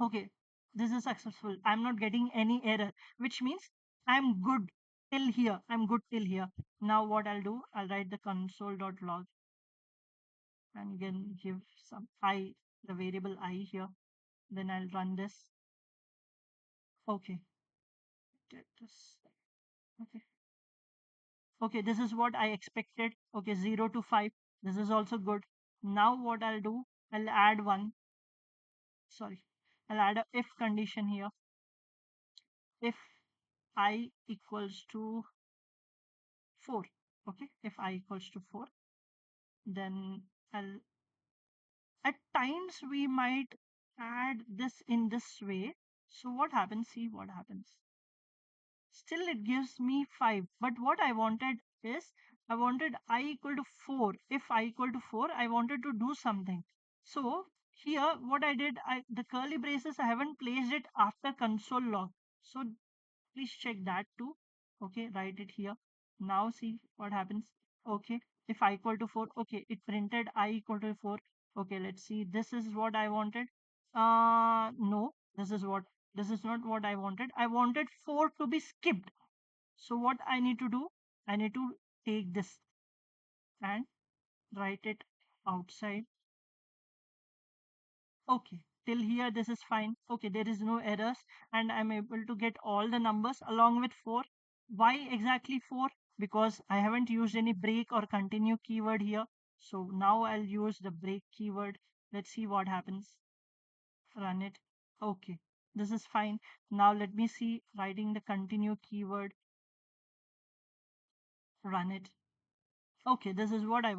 Okay, this is successful. I'm not getting any error, which means I'm good till here. I'm good till here. Now what I'll do, I'll write the console.log and again give some I, the variable I here. Then I'll run this. Okay, get this. Okay, okay, this is what I expected. Okay, 0 to 5. This is also good. Now what I'll do, I'll add one. Sorry, I'll add a if condition here. If I equals to 4. Okay, if I equals to 4, then I'll, at times we might add this in this way. So what happens? See what happens. Still it gives me 5, but what I wanted is, I wanted I equal to 4. If I equal to 4, I wanted to do something. So here what I did, the curly braces, I haven't placed it after console log. So please check that too. Okay, write it here. Now see what happens. Okay, if I equal to 4, okay, it printed I equal to 4. Okay, let's see, this is what I wanted. No, this is not what I wanted. I wanted 4 to be skipped. So what I need to do, I need to take this and write it outside. Okay, till here this is fine. Okay, there is no errors, and I'm able to get all the numbers along with 4. Why exactly 4? Because I haven't used any break or continue keyword here. So now I'll use the break keyword. Let's see what happens. Run it. Okay, this is fine. Now let me see writing the continue keyword, run it. Okay, this is what I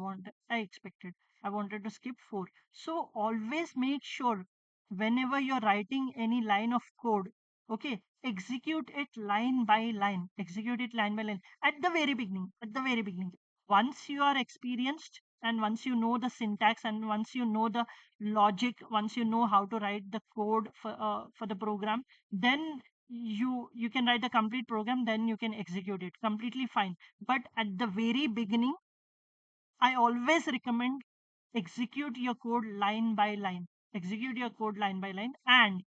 expected. I wanted to skip 4. So always make sure whenever you're writing any line of code, okay, execute it line by line. Execute it line by line at the very beginning. At the very beginning. Once you are experienced and once you know the syntax and once you know the logic, once you know how to write the code for the program, then you can write the complete program, then you can execute it completely fine. But at the very beginning, I always recommend execute your code line by line. Execute your code line by line and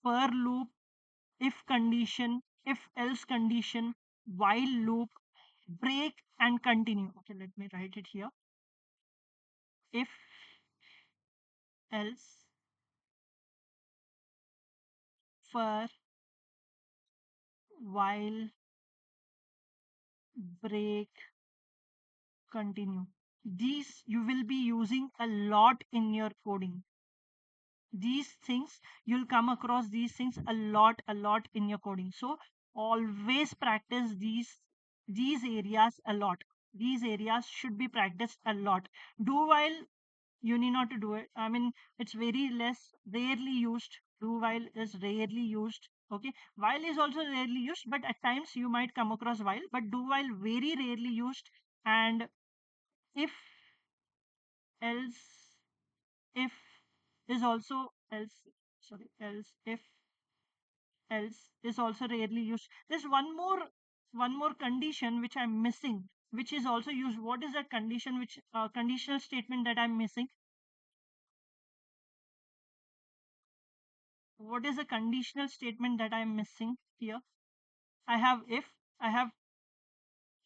for loop, if condition, if else condition, while loop, break and continue. Okay, let me write it here. If else, for, while, break, continue. These you will be using a lot in your coding. These things you'll come across these things a lot in your coding. So always practice these areas a lot. These areas should be practiced a lot. Do while, you need not to do it. I mean, it's very less, rarely used. Do while is rarely used. Okay, while is also rarely used, but at times you might come across while, but do while very rarely used. And if else, if is also else, sorry, else, if else is also rarely used. There's one more condition which I'm missing, which is also used. What is that condition, which conditional statement that I'm missing? What is the conditional statement that I'm missing here? I have if, I have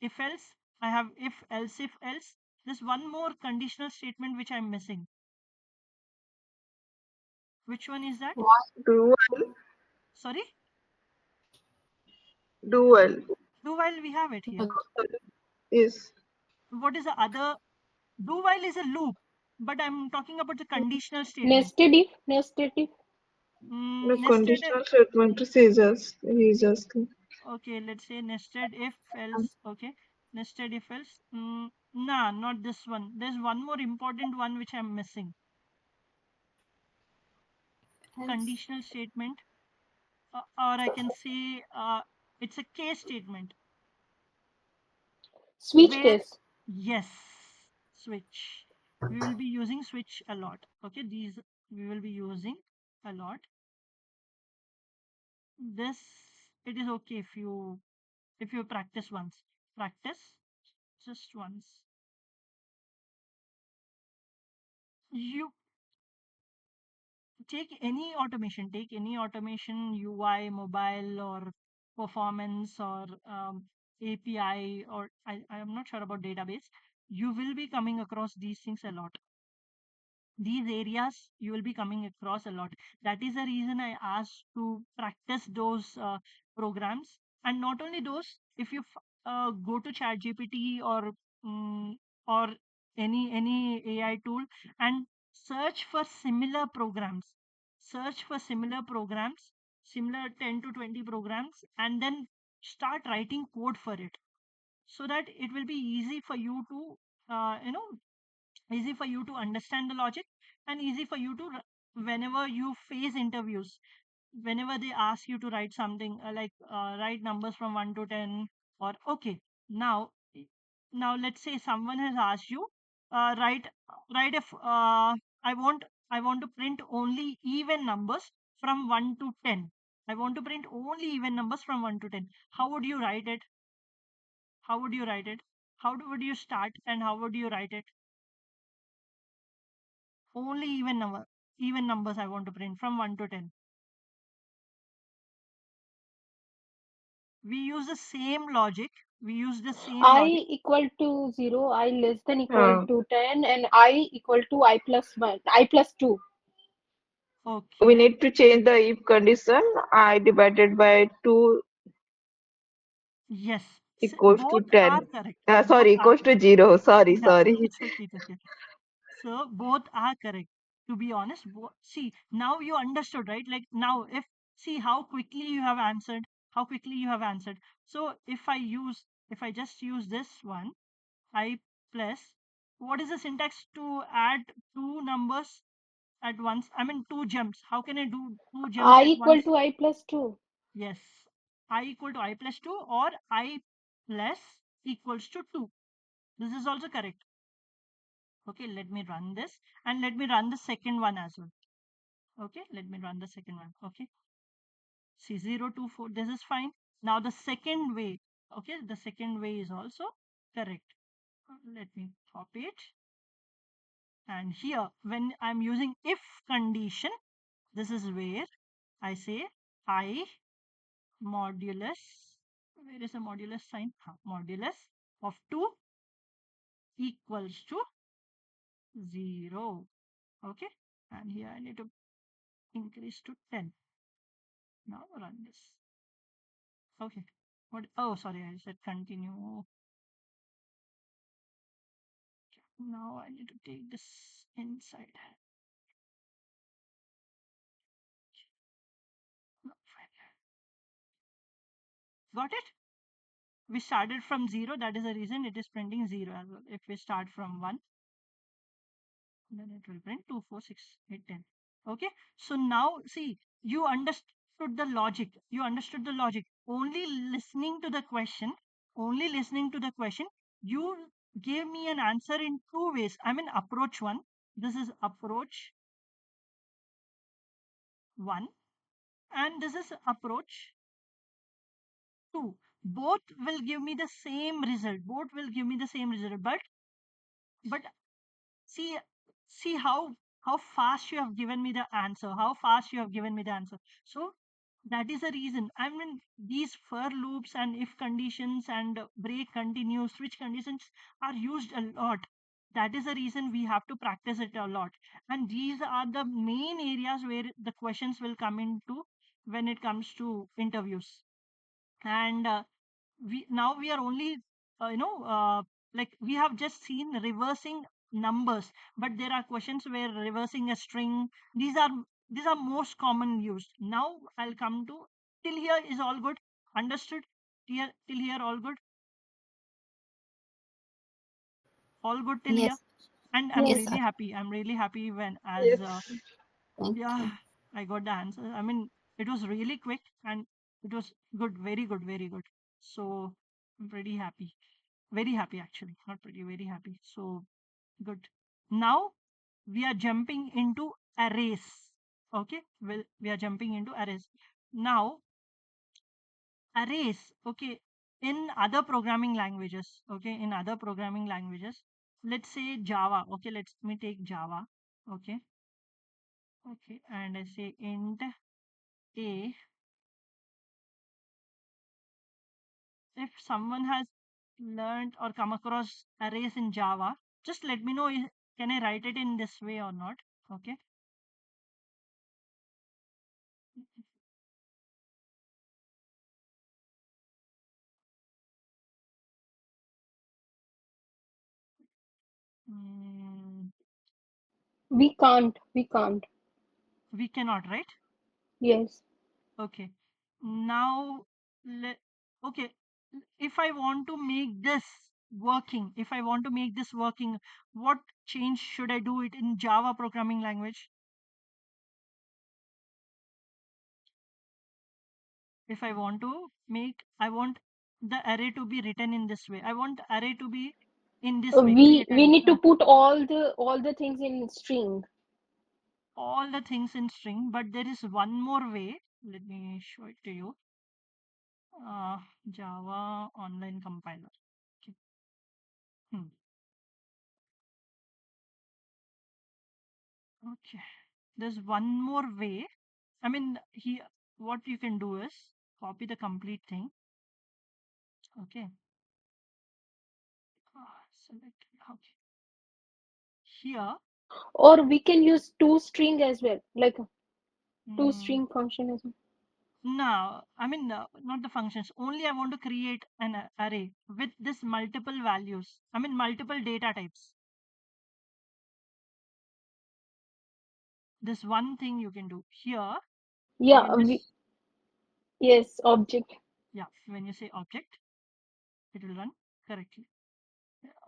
if else, I have if else, if else. There's one more conditional statement which I'm missing. Which one is that? Do Sorry, do well do while we have it here. is What is the other? Do while is a loop, but I'm talking about the conditional statement. Nested if, nested if. the Nested. conditional statement is just Okay, let's say nested if else. Okay, nested if else. Nah, not this one. There's one more important one which I'm missing. Else. Conditional statement, or I can say it's a case statement Switch where, case. yes, switch. We will be using switch a lot. Okay, these we will be using a lot. This, it is okay if you practice once. Practice just once. You take any automation, UI, mobile, or performance, or API, or I am not sure about database. You will be coming across these things a lot. These areas you will be coming across a lot. That is the reason I asked to practice those programs. And not only those, if you go to chat gpt mm, or any AI tool and search for similar programs, search for similar programs, similar 10 to 20 programs, and then start writing code for it, so that it will be easy for you to uh, you know easy for you to understand the logic, and easy for you to whenever you face interviews, whenever they ask you to write something like write numbers from 1 to 10, or okay, now now let's say someone has asked you write if I want to print only even numbers from 1 to 10. I want to print only even numbers from 1 to 10. How would you write it? How would you write it? Would you start, and how would you write it? Only even numbers I want to print from 1 to 10. We use the same logic. We use the same I logic. equal to 0, I less than equal uh, to 10, and I equal to I plus 1, I plus 2. we Okay. need to change the if condition. I divided by 2 Yes. equals to Both are 10. correct. Both Sorry, are equals correct. to 0. Sorry, Yeah, sorry. it's okay. It's okay. So both are correct. To be honest, see, now you understood, right? Like now, if see how quickly you have answered, how quickly you have answered. So if I just use this one, I plus, what is the syntax to add two numbers at once? I mean, two jumps. How can I do two jumps I at equal once? to I plus 2. Yes, I equal to I plus 2 or I plus equals to 2. This is also correct. Okay, let me run this and let me run the second one as well. Okay, let me run the second one. Okay, see 0, 2, 4. This is fine. Now the second way. Okay, the second way is also correct. Let me copy it. And here, when I'm using if condition, this is where I say I modulus. Where is the modulus sign? Modulus of 2 equals to 0. Okay, and here I need to increase to 10. Now run this. Okay, what? Oh, sorry, I said continue. Now I need to take this inside. No, fine. Got it? We started from 0. That is the reason it is printing 0 as well. If we start from 1, then it will print 2, 4, 6, 8, 10. Okay, so now see, you understood the logic. You understood the logic. Only listening to the question, only listening to the question, you gave me an answer in two ways. I mean, approach 1. This is approach 1, and this is approach 2. Both will give me the same result. Both will give me the same result. But see, see how fast you have given me the answer. How fast you have given me the answer. So that is the reason. I mean, these for loops and if conditions and break continue, switch conditions are used a lot. That is the reason we have to practice it a lot. And these are the main areas where the questions will come into when it comes to interviews. And we are only like we have just seen reversing numbers, but there are questions where reversing a string, these are most common used. Now I'll come to, till here is all good, understood? Till here all good, all good till here. Yes, And I'm yes, Yes. really happy, I'm really happy when as Yes. thank yeah, you. I got the answer. I mean, it was really quick and it was good, very good, very good. So I'm pretty happy. Very happy actually. Not pretty, very happy. So good. Now we are jumping into arrays. Okay. Well, we are jumping into arrays. Now arrays. Okay. In other programming languages. Okay. In other programming languages. Let's say Java. Okay. Let me take Java. Okay. Okay. And I say int a. If someone has learned or come across arrays in Java, just let me know. Can I write it in this way or not? Okay. Mm, We can't. we cannot, right? Yes. Okay. Now, okay. If I want to make this working, if I want to make this working, what change should I do it in Java programming language? If I want to make, I want the array to be written in this way. I want array to be in this way We created. need to put all the things in string. All the things in string, but there is one more way. Let me show it to you. Uh, Java online compiler. Okay. Hmm. Okay. There's one more way. I mean, what you can do is copy the complete thing. Okay. Select. Okay. Here. Or we can use toString as well, like Mm, toString function as well. now, I mean, not the functions. Only I want to create an array with this multiple values. I mean, multiple data types. this one thing you can do here. You Yeah, can just, yes, object. yeah, when you say object, it will run correctly.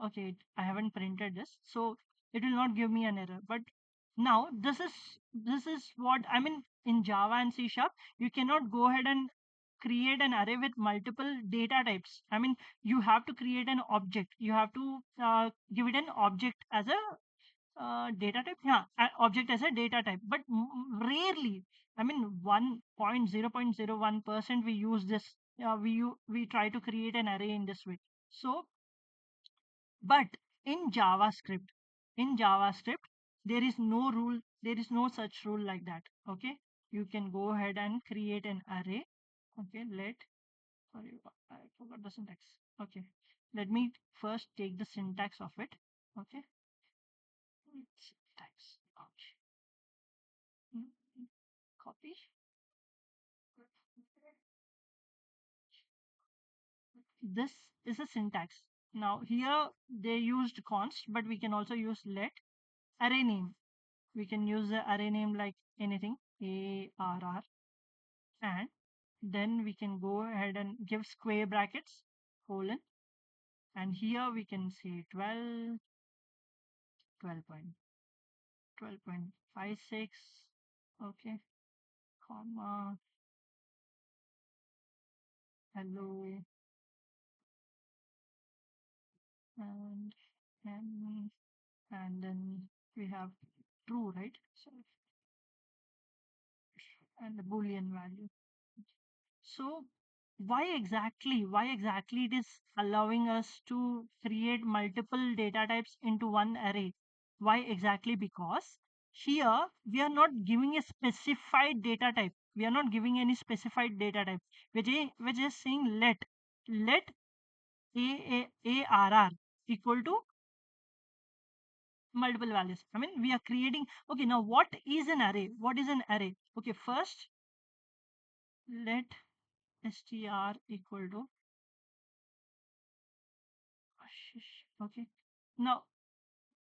Okay, I haven't printed this, so it will not give me an error. But now this is what I mean. In Java and C Sharp, you cannot go ahead and create an array with multiple data types. I mean, you have to create an object. You have to give it an object as a data type. Yeah, object as a data type. But rarely, I mean, 1.0.01% we use this. We try to create an array in this way. So, but in JavaScript, there is no rule, there is no such rule like that. Okay, you can go ahead and create an array. Okay, sorry, I forgot the syntax. Okay, let me first take the syntax of it. Okay, syntax. Okay, copy. This is a syntax. Now here they used const, but we can also use let array name. We can use the array name like anything, arr, and then we can go ahead and give square brackets, colon, and here we can say 12, 12.56, okay, comma, hello, and and and then we have true, right? So, and the boolean value. So why exactly it is allowing us to create multiple data types into one array? Why exactly? Because here we are not giving a specified data type. We are not giving any specified data type. We're just saying let arr equal to multiple values. I mean, we are creating. Okay, now what is an array? What is an array? Okay, first let str equal to, okay, now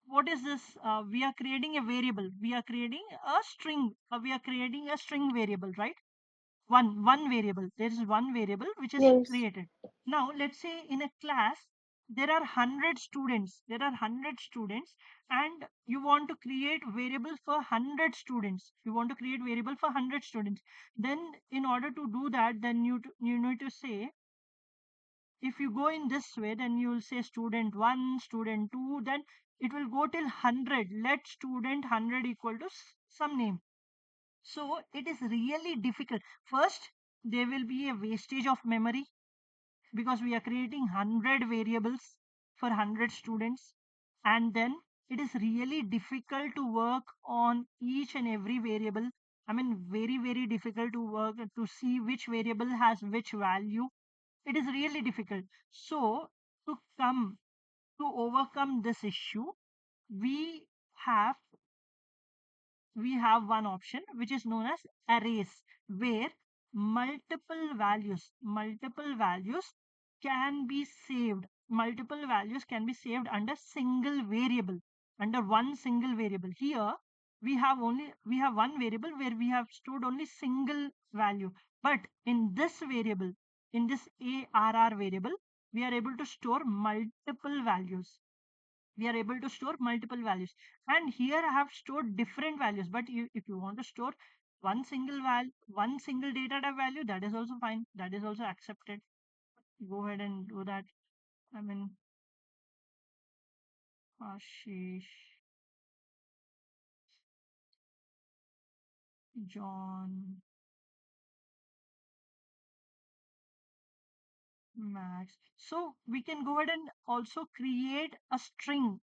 what is this? We are creating a variable, we are creating a string, we are creating a string variable, right? One variable, there is one variable which is Yes, created. Now let's say in a class there are 100 students, and you want to create variable for 100 students, then in order to do that, then you need to say, if you go in this way, then you will say student 1, student 2, then it will go till 100. Let student 100 equal to some name. So it is really difficult. First, there will be a wastage of memory because we are creating 100 variables for 100 students, and then it is really difficult to work on each and every variable. I mean, very, very difficult to work to see which variable has which value. It is really difficult. So to come to overcome this issue, we have we have one option which is known as arrays, where multiple values can be saved. Multiple values can be saved under single variable, under one single variable. Here we have one variable where we have stored only single value, but in this variable, in this arr variable, we are able to store multiple values. And here I have stored different values, but if you want to store one single data type value, that is also fine, that is also accepted. Go ahead and do that. I mean, Ashish, John, Max. So we can go ahead and also create a string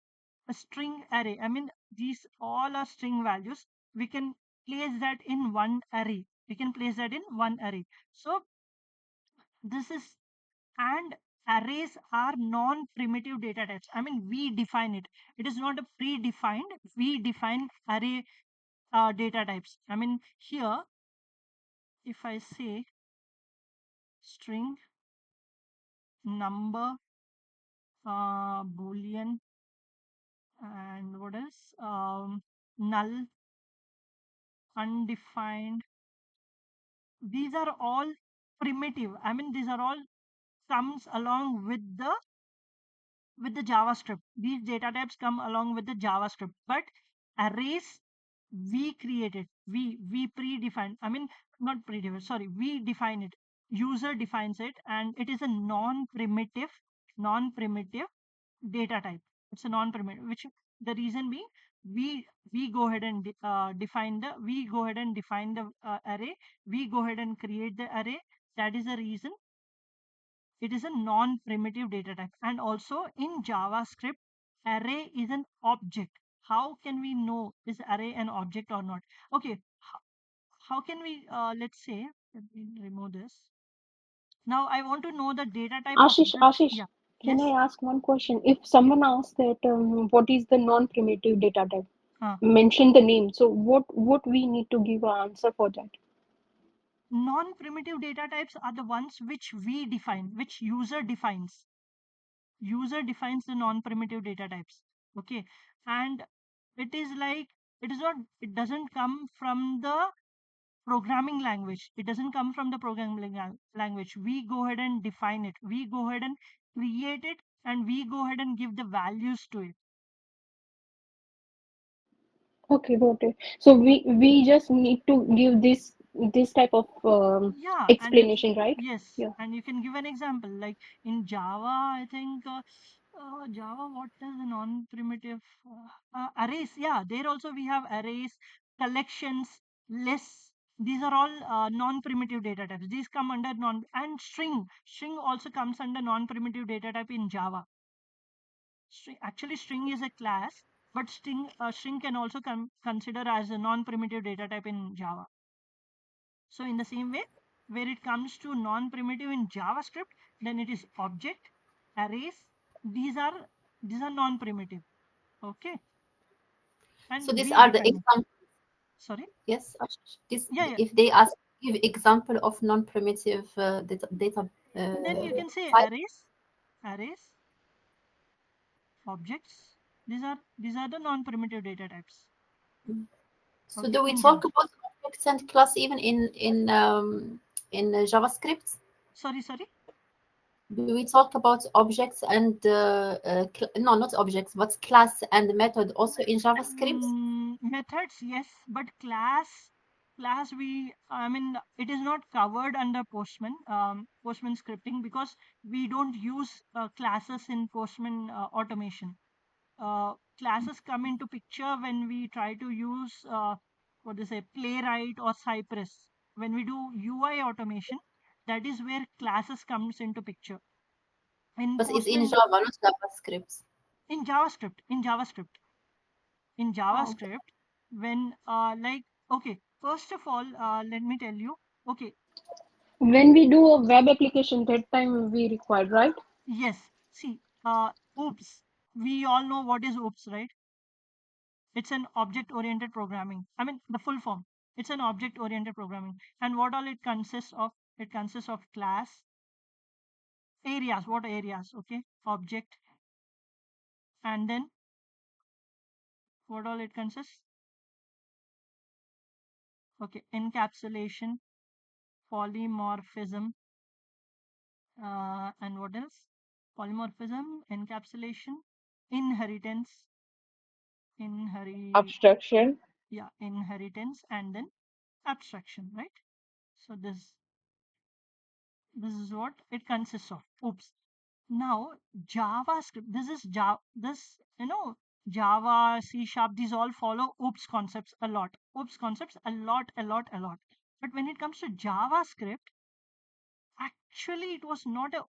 array. I mean, these all are string values. We can place that in one array. So this is, and arrays are non-primitive data types. I mean, we define it. It is not a predefined. We define array data types. I mean, here, if I say string, number, boolean, and what else? Null, undefined. These are all primitive. I mean, these are all comes along with the JavaScript. These data types come along with the JavaScript. But arrays we created, we predefined. I mean, not predefined. Sorry, we define it. User defines it, and it is a non-primitive data type. It's a non-primitive, which the reason being we go ahead and define the we go ahead and define the array. We go ahead and create the array. That is the reason it is a non-primitive data type. And also in JavaScript, array is an object. How can we know is array an object or not? Okay, how can we let's say, let me remove this. Now I want to know the data type of Ashish, this. Ashish, Yeah. can I Yes. ask one question? If someone asks that what is the non-primitive data type, uh, mention the name. So what we need to give an answer for that? Non-primitive data types are the ones which we define, which user defines the non-primitive data types. Okay. And it is like, it doesn't come from the programming language. It doesn't come from the programming language. We go ahead and define it. We go ahead and create it, and we go ahead and give the values to it. Okay, got it. So we just need to give this type of Yeah, and you explanation, right? yes, Yeah. and you can give an example like in Java. I think Java. What is the non-primitive arrays? Yeah, there also we have arrays, collections, lists. These are all non-primitive data types. These come under non and string. String also comes under non-primitive data type in Java. Actually, string is a class, but string can also consider as a non-primitive data type in Java. So in the same way, where it comes to non-primitive in JavaScript, then it is object, arrays. These are non-primitive. Okay, So and these we are the define it. examples. Sorry. Yes, Ashish. This, Yeah, yeah. if they ask, give example of non-primitive data Then you uh, can say type. arrays, objects. These are the non-primitive data types. So Okay, do we in talk Java. about objects and class even in JavaScript? Sorry. Do we talk about objects and no, not objects, but class and method also in JavaScript? Methods, yes, but class we, I mean, it is not covered under Postman scripting, because we don't use classes in Postman automation. Classes come into picture when we try to use what they say, Playwright or Cypress. When we do UI automation, that is where classes comes into picture. In But it's in Postman, Java, not JavaScript. in Oh, okay. JavaScript, when like, okay, first of all, let me tell you. Okay, When we do a web application, that time we require, right? yes, see, oops, we all know what is oops, right? It's an object oriented programming. I mean, the full form. It's an object oriented programming. And what all it consists of? It consists of class, areas. What areas? Okay, object, and then what all it consists? Okay, encapsulation, polymorphism, and what else? Polymorphism, encapsulation, inheritance, inherit, Abstraction. yeah, inheritance, and then abstraction, right? So this is what it consists of. Oops. Now JavaScript. This is Java. This, Java, C sharp. These all follow oops concepts a lot. Oops concepts a lot, a lot, a lot. But when it comes to JavaScript, actually it was not a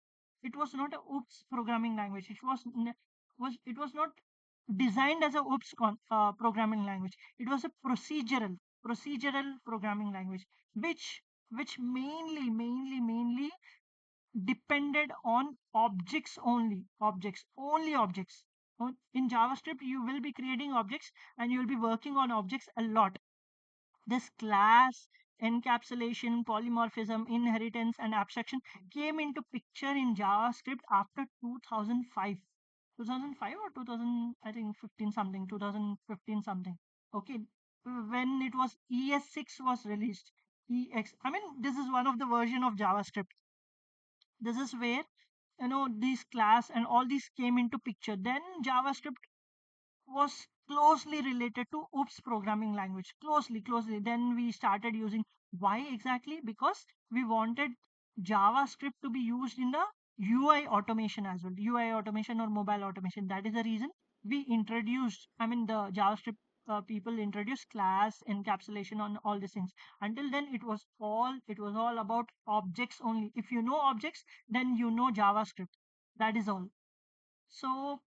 oops programming language. It was not designed as a oops programming language. It was a procedural programming language, which mainly depended on objects. In JavaScript, you will be creating objects, and you will be working on objects a lot. This class, encapsulation, polymorphism, inheritance, and abstraction came into picture in JavaScript after 2005. 2005 or 2000, I think 15 something, 2015 something. Okay. when it was ES6 was released. EX, I mean, this is one of the version of JavaScript. This is where these class and all these came into picture. Then JavaScript was closely related to OOPS programming language. Closely. Then we started using. Why exactly? Because we wanted JavaScript to be used in the UI automation as well. UI automation or mobile automation. That is the reason we introduced, I mean, the JavaScript people introduced class encapsulation on all these things. Until then, it was all about objects only. If you know objects, then you know JavaScript. That is all. So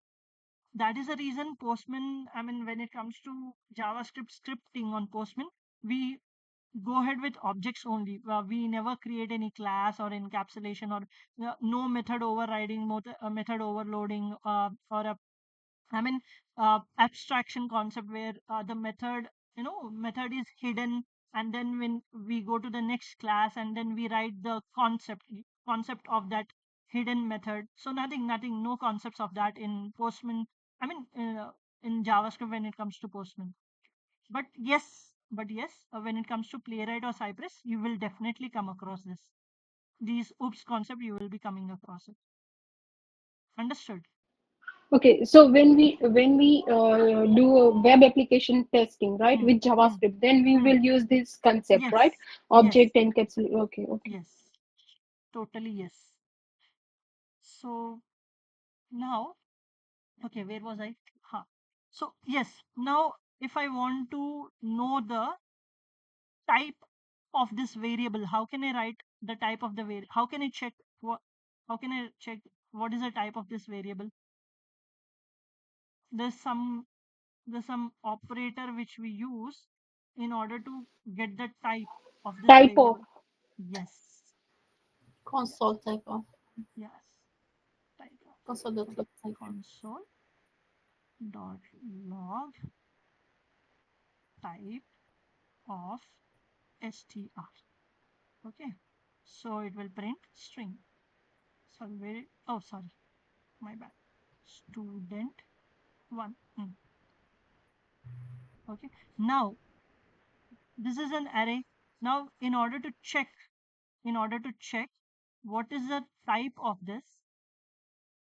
that is the reason Postman, I mean, when it comes to JavaScript scripting on Postman, we go ahead with objects only. We never create any class or encapsulation or no method overriding, method overloading, or a, I mean, abstraction concept where the method is hidden, and then when we go to the next class and then we write the concept of that hidden method. So nothing, no concepts of that in Postman. I mean, in JavaScript when it comes to Postman. But yes, when it comes to Playwright or Cypress, you will definitely come across this. These OOPS concept, you will be coming across it. Understood? Okay, so when we do a web application testing, right, Hmm. with Hmm. JavaScript, then we Hmm. will use this concept, Yes. right? Yes. Object encapsulation. Okay. Yes. Totally yes. So now, okay, where was I? Huh. So yes, now if I want to know the type of this variable, how can I write the type of the variable? How can I check what? How can I check what is the type of this variable? There's some there's some operator which we use in order to get the type of this Type of. variable. Yes. Console type of Yes. Type of. Okay. console.log type. Console dot log type of str. Okay, so it will print string. Sorry, sorry, my bad. Student one. Okay, now this is an array. Now in order to check what is the type of this,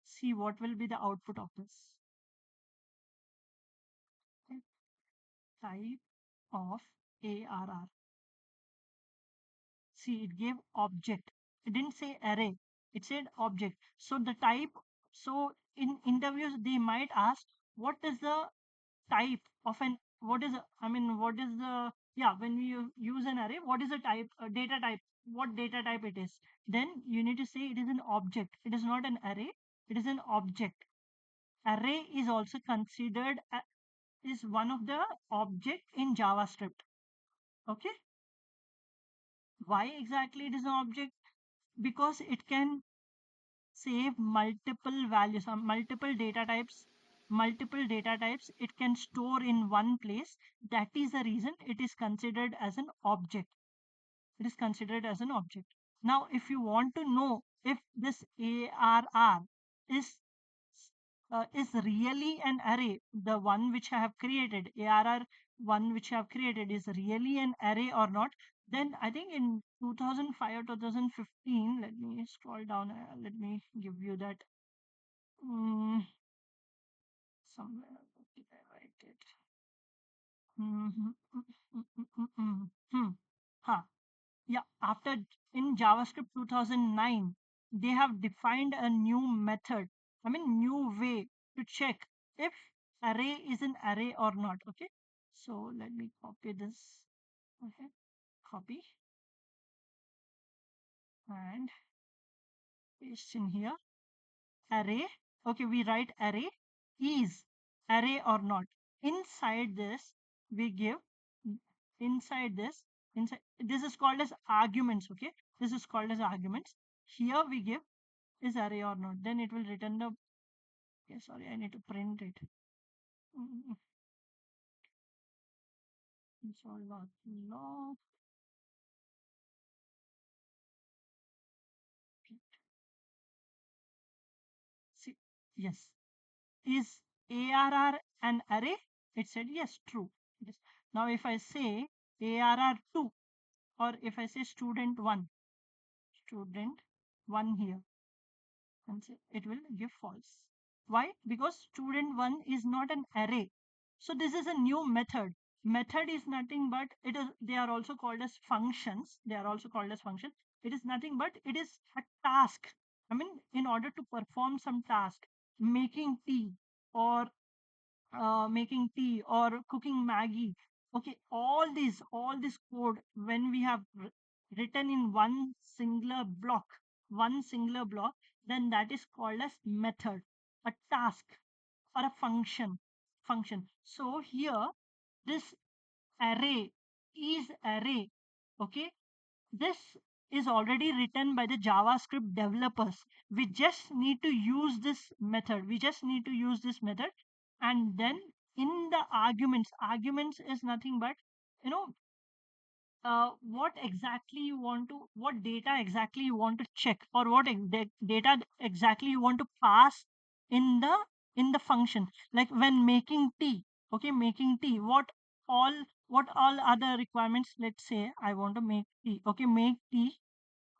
see what will be the output of this. Okay, type of ARR. See, it gave object. It didn't say array. It said object. So the type. So in interviews they might ask, what is the type of an what is I mean what is the yeah when we use an array, what is the type, data type, what data type it is. Then you need to say it is an object. It is not an array. It is an object. Array is also considered is one of the object in JavaScript. Okay, why exactly it is an object? Because it can save multiple values, multiple data types it can store in one place. That is the reason it is considered as an object. It is considered as an object. Now if you want to know if this ARR is is really an array, the one which I have created, ARR one which I have created is really an array or not, then I think in 2005 or 2015, let me scroll down, let me give you that. Mm, somewhere did I write it? Mhm, mm, mm, mm, mm, mm, hmm. Huh. Yeah, after in JavaScript 2009, they have defined a new method, I mean, new way to check if array is an array or not. Okay, so let me copy this. Okay, copy and paste in here. Array. Okay, we write array is array or not. Inside this, we give inside this inside this is called as arguments. Okay, this is called as arguments. Here we give is array or not. Then it will return the. Okay, sorry, I need to print it. Mm, Console dot log. See, yes. Is ARR an array? It said yes, true. Yes. Now if I say ARR2, or if I say student1 here, and say it will give false. Why? Because student1 is not an array. So this is a new method. Method is nothing but they are also called as functions. They are also called as functions. It is nothing but it is a task. I mean, in order to perform some task, making tea, or making tea, or cooking Maggie. Okay, all this code, when we have written in one singular block, then that is called as method, a task, or a function. So here, this array is array. Okay, this is already written by the JavaScript developers. We just need to use this method. And then in the arguments is nothing but, you know, what data exactly you want to check, or what data exactly you want to pass in the function. Like when making tea, okay, making tea, all all other requirements. Let's say I want to make tea. Okay, make tea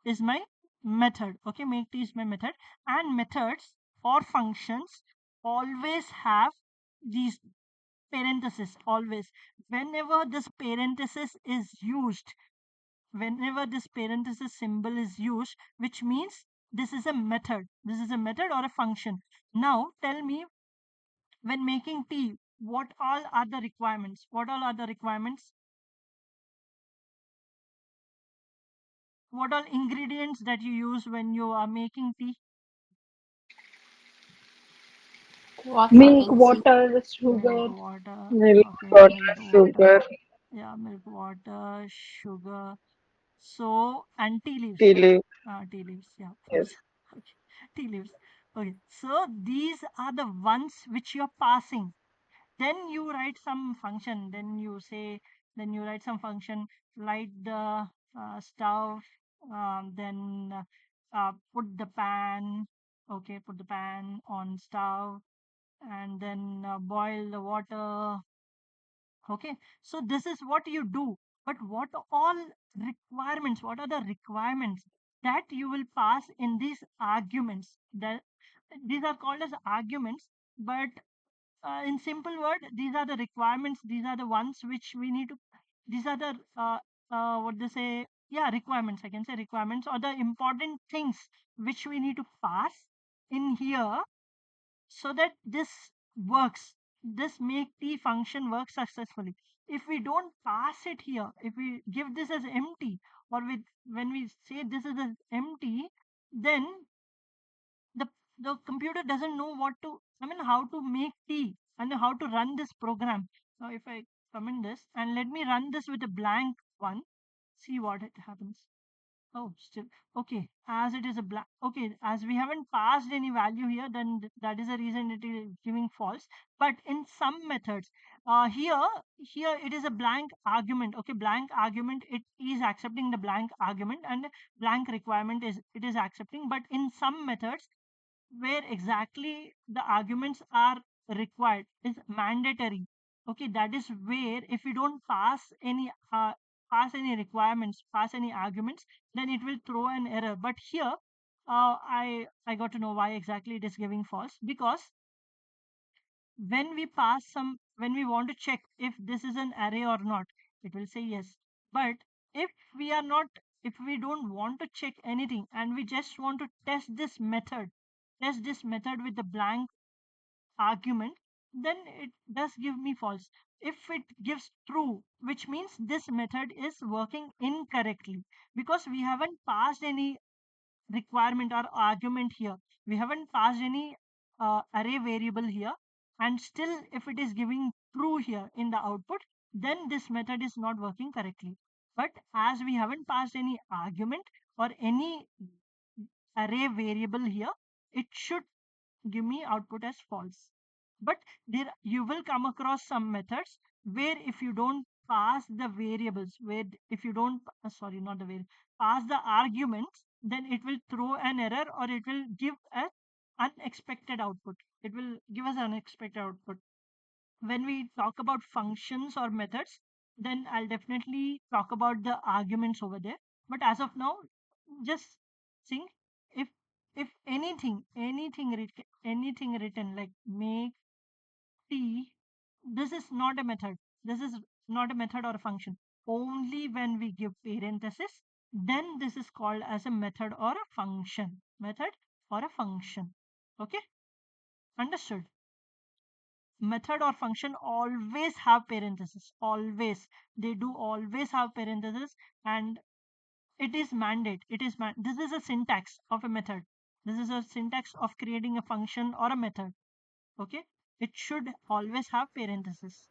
is my method. Okay, make tea is my method. And methods or functions always have these parentheses. Always, whenever this parenthesis is used, whenever this parenthesis symbol is used, which means this is a method. This is a method or a function. Now tell me, when making tea, what all are the requirements? What all are the requirements? What all ingredients that you use when you are making tea? Water Milk, and tea. water, Milk, sugar. water. Milk, Okay, water, milk, water. sugar, Yeah, milk, water, sugar. So, and tea leaves. tea leaf. Tea leaves. Yeah, of Yes. course. Okay, tea leaves. Okay, so these are the ones which you're passing. Then you write some function. Then you write some function, light the stove, then put the pan. Okay, put the pan on stove, and then boil the water. Okay, so this is what you do. But what are the requirements that you will pass in these arguments? That these are called as arguments, but in simple word, these are the requirements. These are the ones which we need to. These are the what they say. Yeah, requirements. I can say requirements, or the important things which we need to pass in here, so that this works. This make t function work successfully. If we don't pass it here, if we give this as empty, or when we say this is as empty, then the the computer doesn't know what to, I mean, how to make tea and how to run this program. Now if I comment this and let me run this with a blank one, see what it happens. Oh, still okay. As it is a blank. Okay, as we haven't passed any value here, then that is the reason it is giving false. But in some methods, here it is a blank argument. Okay, blank argument. It is accepting the blank argument, and blank requirement is it is accepting. But in some methods, where exactly the arguments are required, is mandatory. Okay, that is where if we don't pass any requirements, pass any arguments, then it will throw an error. But here, I got to know why exactly it is giving false. Because when we want to check if this is an array or not, it will say yes. But if we are not, if we don't want to check anything, and we just want to test this method with the blank argument, then it does give me false. If it gives true, which means this method is working incorrectly, because we haven't passed any requirement or argument here. We haven't passed any array variable here, and still if it is giving true here in the output, then this method is not working correctly. But as we haven't passed any argument or any array variable here, it should give me output as false. But there you will come across some methods where if you don't pass the variables, where if you don't sorry, not the variable, pass the arguments, then it will throw an error, or it will give a unexpected output. It will give us unexpected output. When we talk about functions or methods, then I'll definitely talk about the arguments over there. But as of now, just think, if anything written like make t, this is not a method. This is not a method or a function. Only when we give parenthesis, then this is called as a method or a function. Method or a function. Okay, understood? Method or function always have parenthesis. Always, they do always have parenthesis, and it is mandate. This is a syntax of a method. This is a syntax of creating a function or a method. Okay, it should always have parenthesis.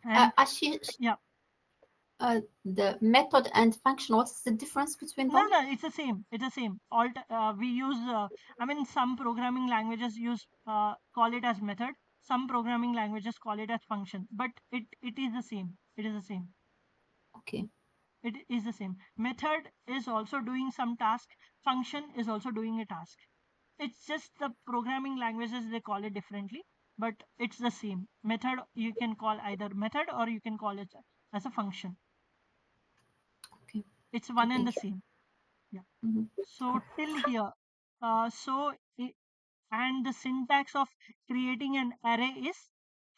And Ashish, yeah, the method and function, what's the difference between no, them? no, it's the same. It's the same. We use. I mean, some programming languages use call it as method. Some programming languages call it as function. But it is the same. It is the same. Okay. It is the same. Method is also doing some task. Function is also doing a task. It's just the programming languages, they call it differently, but it's the same. Method, you can call either method or you can call it as a function. Okay. It's Okay, one and the thank you. same. Yeah. Mhm. So till here, and the syntax of creating an array is,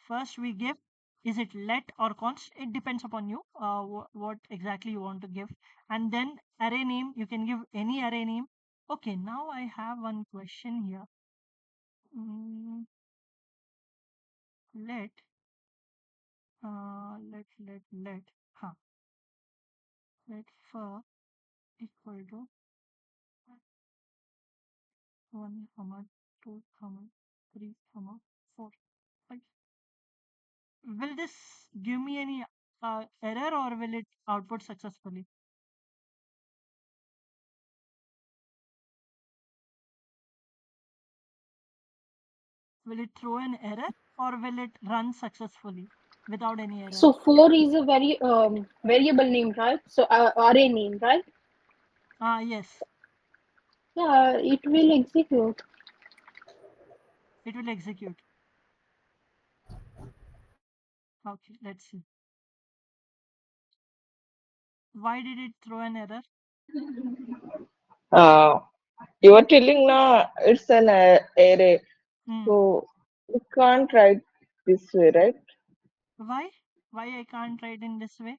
first we give, is it let or const, it depends upon you, what exactly you want to give. And then array name, you can give any array name. Okay, now I have one question here. Mm, let huh, let for equal to 1 comma 2 comma 3 comma 4. Like, will this give me any error, or will it output successfully? Will it throw an error, or will it run successfully without any error? So 4 is a very variable name, right? So array name, right? Yes, Yeah, it will execute. it will execute. Okay, let's see. Why did it throw an error? Uh, you are telling now it's an array, Hmm. so you can't write this way, right? Why? Why I can't write in this way?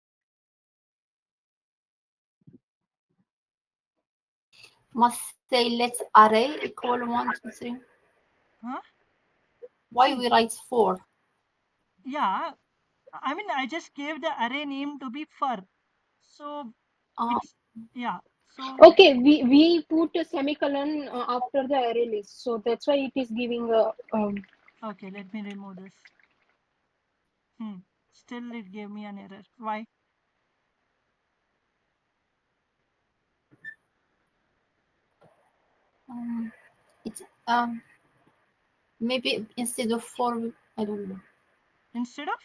Must say let's array equal 1, 2, 3. Huh? Why See, we write 4? yeah, I mean, I just gave the array name to be fur. So Uh, it's, yeah. So, Okay, we put a semicolon after the array list, so that's why it is giving a okay, let me remove this. Hmm. Still, it gave me an error. Why? um, it's maybe instead of 4, I don't know. Instead of,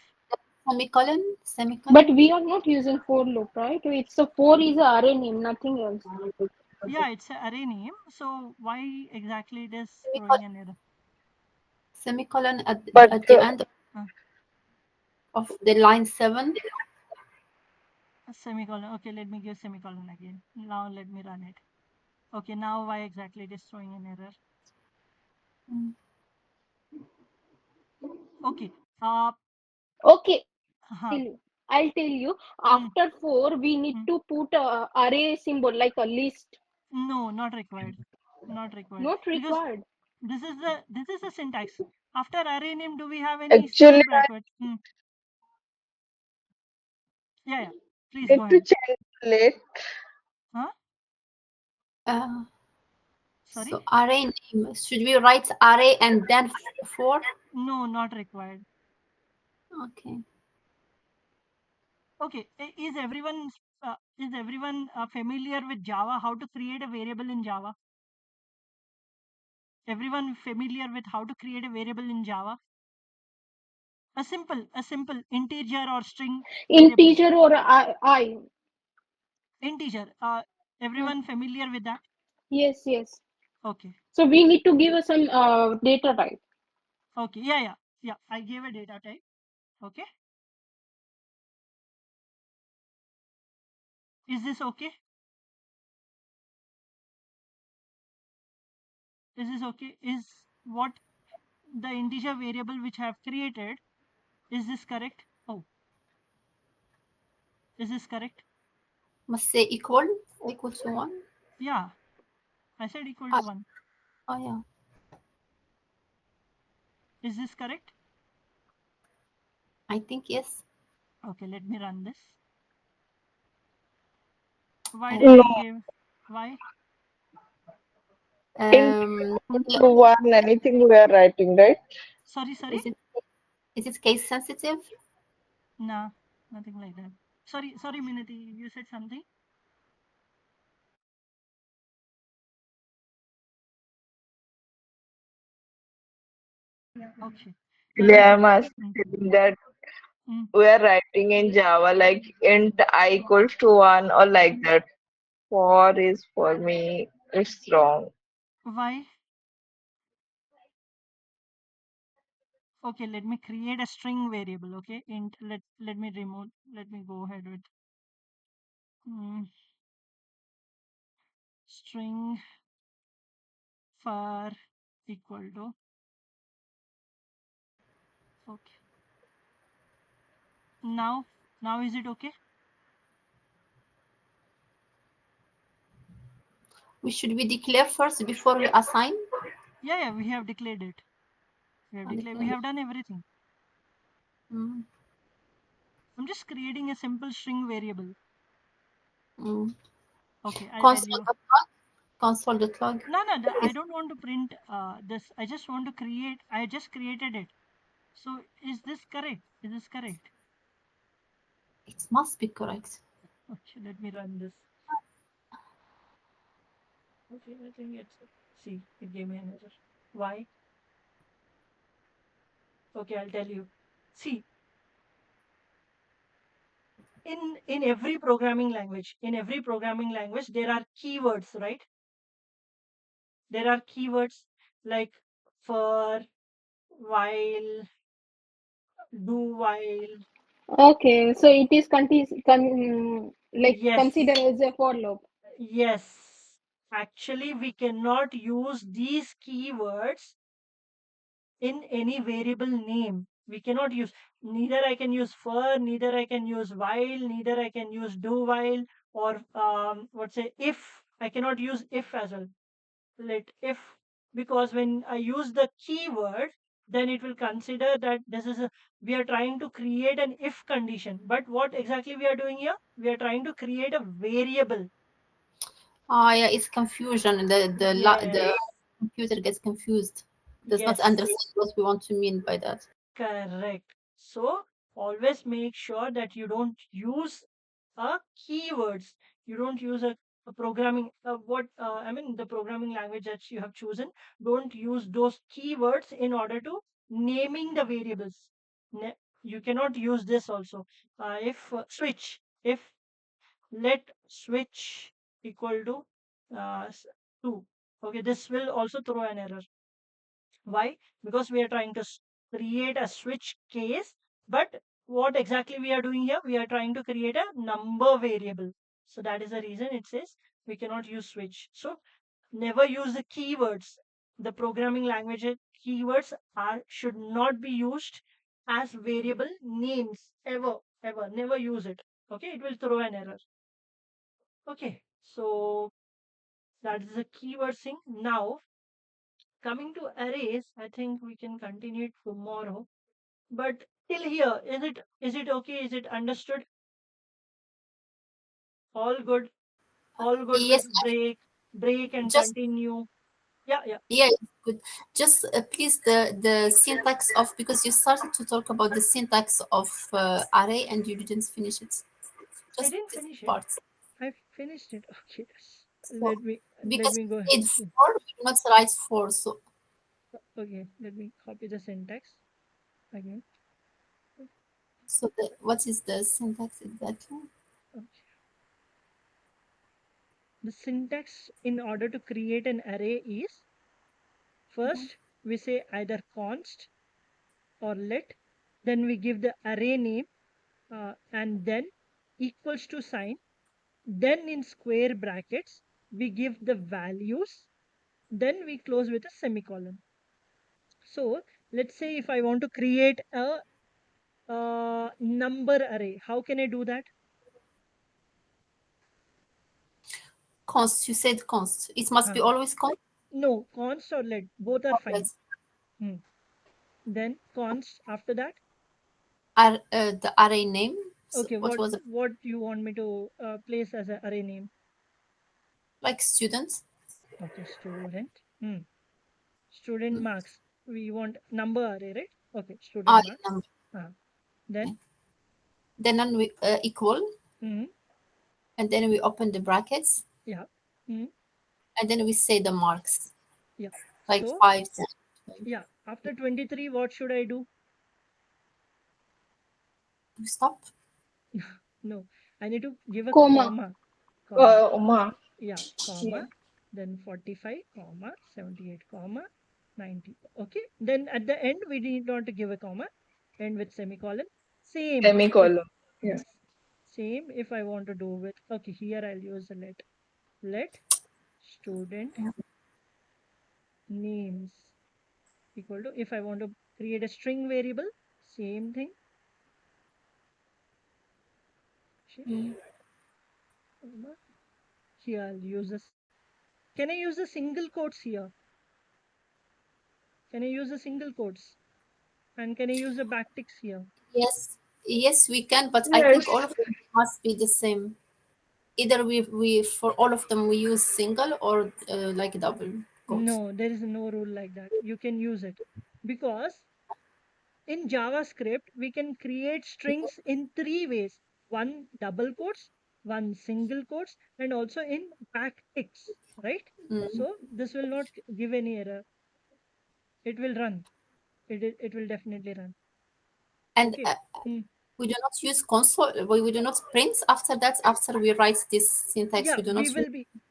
Semicolon, but semicolon. we are not using for loop, right? It's a 4 is a array name, nothing else. yeah, it's an array name. So why exactly it is throwing Semicolon, an error? semicolon But at the end Uh, of the line 7. a semicolon. Okay, let me give semicolon again. Now let me run it. Okay, now why exactly it is throwing an error? Mm. Okay. Okay, Huh. I'll tell you. Hmm, After 4, we need hmm. to put a array symbol like a list. No, not required. Not required. Not Because required. this is the syntax. After array name, do we have any square actually, I bracket? Hmm. Yeah, yeah. Please need go to ahead. change late. Huh? Uh, Sorry? so array name. Should we write array and then 4? No, not required. Okay. Okay. Is everyone familiar with Java? How to create a variable in Java? Everyone familiar with how to create a variable in Java? A simple integer or string variable. Integer or I. Integer. Hmm. Everyone familiar with that? Yes, yes. Okay. So we need to give us some data type. Okay. Yeah, yeah. Yeah. I gave a data type. Okay. Is this okay? Is this okay? Is what the integer variable which I have created, is this correct? Oh, is this correct? Must say equal to 1. Yeah, I said equal Ah, to 1. oh yeah, Is this correct? I think yes. Okay, let me run this. Why did No, I give? Why? Maybe, to one anything we are writing, right? Sorry, sorry. is it case sensitive? Nah, nothing like that. Sorry, sorry, Minati, you said something. Okay, let Actually, me. I'm asking that Mm. we are writing in Java like int I equals to one or like that. For is for me, it's wrong. Why? Okay, let me create a string variable. Okay, int. Let me remove. Let me go ahead with mm, string for equal to. Okay. Now is it okay? Should we declare first before we assign? Yeah, we have declared it. We have declared. We Declare. have done everything. Mm, I'm just creating a simple string variable. mm. Okay, I'll tell you. Console.log. No, I Is don't want to print this. I just want to create. I just created it. So is this correct? Is this correct? it must be correct. Okay, let me run this. Okay, I think it's. See, it gave me an error. Why? Okay, I'll tell you. See, in every programming language, there are keywords, right? There are keywords like for, while, do while. Okay, so it is like Yes, considered as a for loop. yes. Actually, we cannot use these keywords in any variable name. We cannot use, neither I can use for, neither I can use while, neither I can use do while, or what say if. I cannot use if as well. Let if, because when I use the keyword, then it will consider that this is a, we are trying to create an if condition. But what exactly we are doing here? We are trying to create a variable. Yeah, it's confusion. The Yes, computer gets confused. Does not yes. understand what we want to mean by that. Correct. So always make sure that you don't use keywords. You don't use a programming what I mean the programming language that you have chosen. Don't use those keywords in order to naming the variables. You cannot use this also. If switch, if let switch equal to 2. Okay, this will also throw an error. Why? Because we are trying to create a switch case, but what exactly we are doing here? We are trying to create a number variable. So that is the reason it says we cannot use switch. So never use the keywords. The programming language keywords are should not be used as variable names ever, ever. Never use it. Okay, it will throw an error. Okay, so that is the keyword thing. Now coming to arrays, I think we can continue it tomorrow. But till here, is it okay? Is it understood? All good. All good with Yes, break and just continue. Yeah, yeah. yeah, it's good. Just please the syntax of, because you started to talk about the syntax of array and you didn't finish it. I Just didn't this finish it. part. I finished it. Okay. So Let because me go you ahead. said four, we do not write four. So Okay, let me copy the syntax again. what is the syntax exactly? Okay. The syntax in order to create an array is first we say either const or let, then we give the array name and then equals to sign, Then in square brackets, we give the values, then we close with a semicolon. So let's say if I want to create a number array, how can I do that? Const, you said const. It must be Uh, always const. no, const or let, both are fine. Yes. Hmm. Then const after that. The array name. So Okay, what was it? what you want me to place as an array name? Like students? Okay, student. Student marks. We want number array, right? Okay, student Ah, marks. number. Uh, then, Then we equal, mm, and then we open the brackets, yeah, mm, and then we say the marks, yeah. like So, 5, 10, 20. yeah, after 23, what should I do? We stop. No, I need to give a Comma. comma, comma. Uma. Yeah, comma. Yeah. Then 45, comma, 78, comma, 90. Okay. Then at the end, we need not to give a comma. End with semicolon. Same. If Semicolon. Yeah. yes, same. If I want to do with okay, here I'll use the let student names equal to if I want to create a string variable, same thing. Sh- Mm. comma. Here I'll use this. Can I use the single quotes here? Can I use the single quotes? And can I use the backticks here? Yes, yes, we can, but I think all Yes. of them must be the same. Either we for all of them we use single or like double quotes. No, there is no rule like that. You can use it because in JavaScript we can create strings in three ways: one double quotes, one single quotes, and also in backticks. Right? Mm. So this will not give any error. It will run. It will definitely run. And Okay. Hmm. we do not use console. We do not print after that. After we write this syntax, Yeah, we do not use.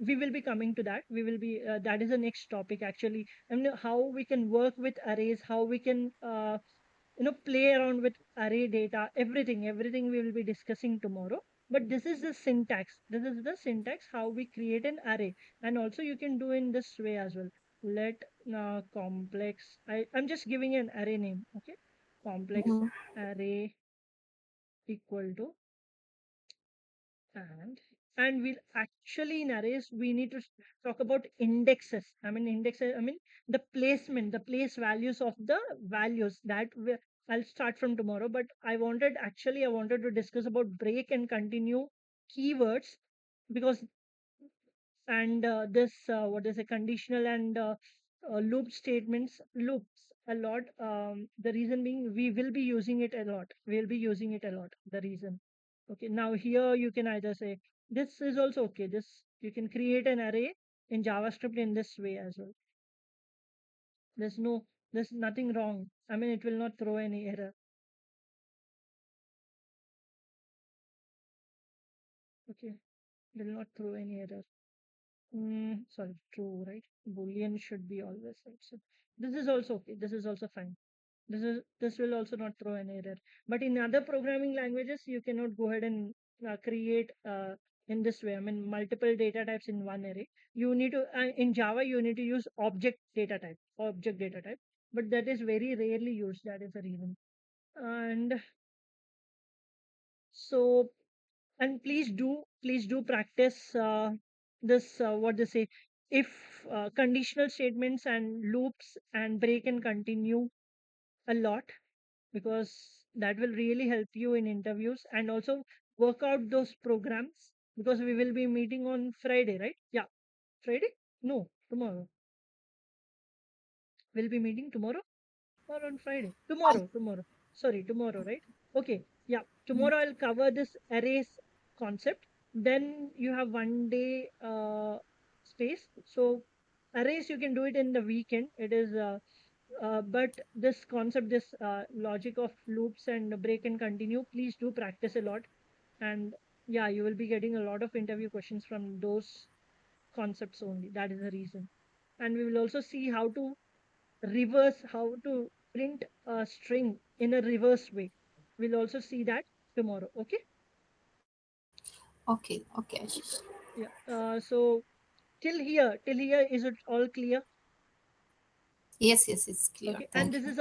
we will be coming to that. We will be that is the next topic actually. And how we can work with arrays, how we can play around with array data, everything we will be discussing tomorrow. But this is the syntax, how we create an array. And also you can do in this way as well. Let complex I'm just giving an array name. Okay, complex Mhm. array equal to and we'll actually in arrays we need to talk about indexes. I mean the placement, the place values of the values I'll start from tomorrow. But I wanted to discuss about break and continue keywords because and this what is a conditional and loop statements loops a lot. The reason being we will be using it a lot. We'll be using it a lot. The reason. Okay, now here you can either say this is also okay. This you can create an array in JavaScript in this way as well. There's no there's nothing wrong. I mean it will not throw any error. Okay, it will not throw any error. Sorry, true, right? Boolean should be always right. So this is also okay. This is also fine. This will also not throw an error. But in other programming languages, you cannot go ahead and create in this way. I mean, multiple data types in one array. You need to in Java you need to use object data type. But that is very rarely used. That is the reason. And so and please do practice this what they say if conditional statements and loops and break and continue a lot because that will really help you in interviews and also work out those programs because we will be meeting on Friday, right? Yeah, Friday. No, tomorrow. We'll be meeting tomorrow or on Friday. Tomorrow. Sorry, tomorrow, right? Okay. Yeah. Tomorrow I'll cover this arrays concept. Then you have 1 day space. So arrays you can do it in the weekend. It is but this concept, this logic of loops and break and continue, please do practice a lot. And yeah, you will be getting a lot of interview questions from those concepts only. That is the reason. And we will also see how to print a string in a reverse way. We'll also see that tomorrow. Okay. Okay, okay, Ashish. Yeah. So till here, is it all clear? Yes, yes, it's clear. Okay, and Thank you.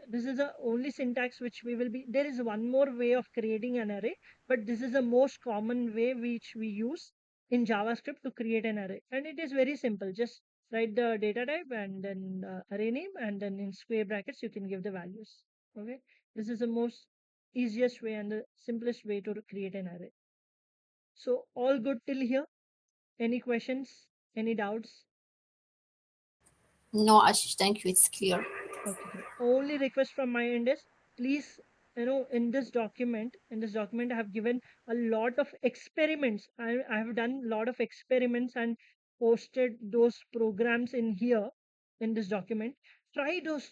this is the only syntax which we will be. There is one more way of creating an array, but this is the most common way which we use in JavaScript to create an array, and it is very simple. Just write the data type and then array name, and then in square brackets you can give the values. Okay, this is the most easiest way and the simplest way to create an array. So all good till here. Any questions? Any doubts? No, Ashish, thank you. It's clear. Okay, great. Only request from my end is please, in this document, I have given a lot of experiments. I have done a lot of experiments and posted those programs in here in this document. Try those,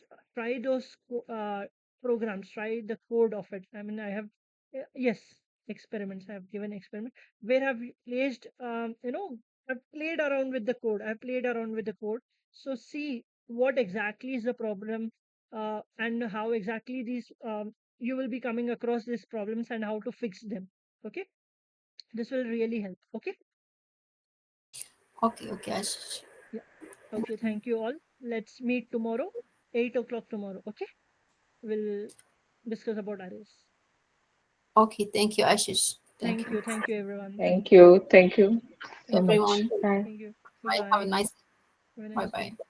programs. Try the code of it. I mean, I have, yes, experiments. I have given experiment where I've placed, I've played around with the code. I've played around with the code. So see what exactly is the problem, and how exactly these you will be coming across these problems and how to fix them. Okay, this will really help. Okay. Okay, okay, Ashish. Yeah. Okay, thank you all. Let's meet tomorrow, 8 o'clock tomorrow. Okay, we'll discuss about arrays. Okay, thank you, Ashish. Thank you, Thank you everyone. Thank you. Thank you so Thank you. much. everyone. Bye. Thank you. Bye. Have a Goodbye. nice. Have a Bye, nice day. bye.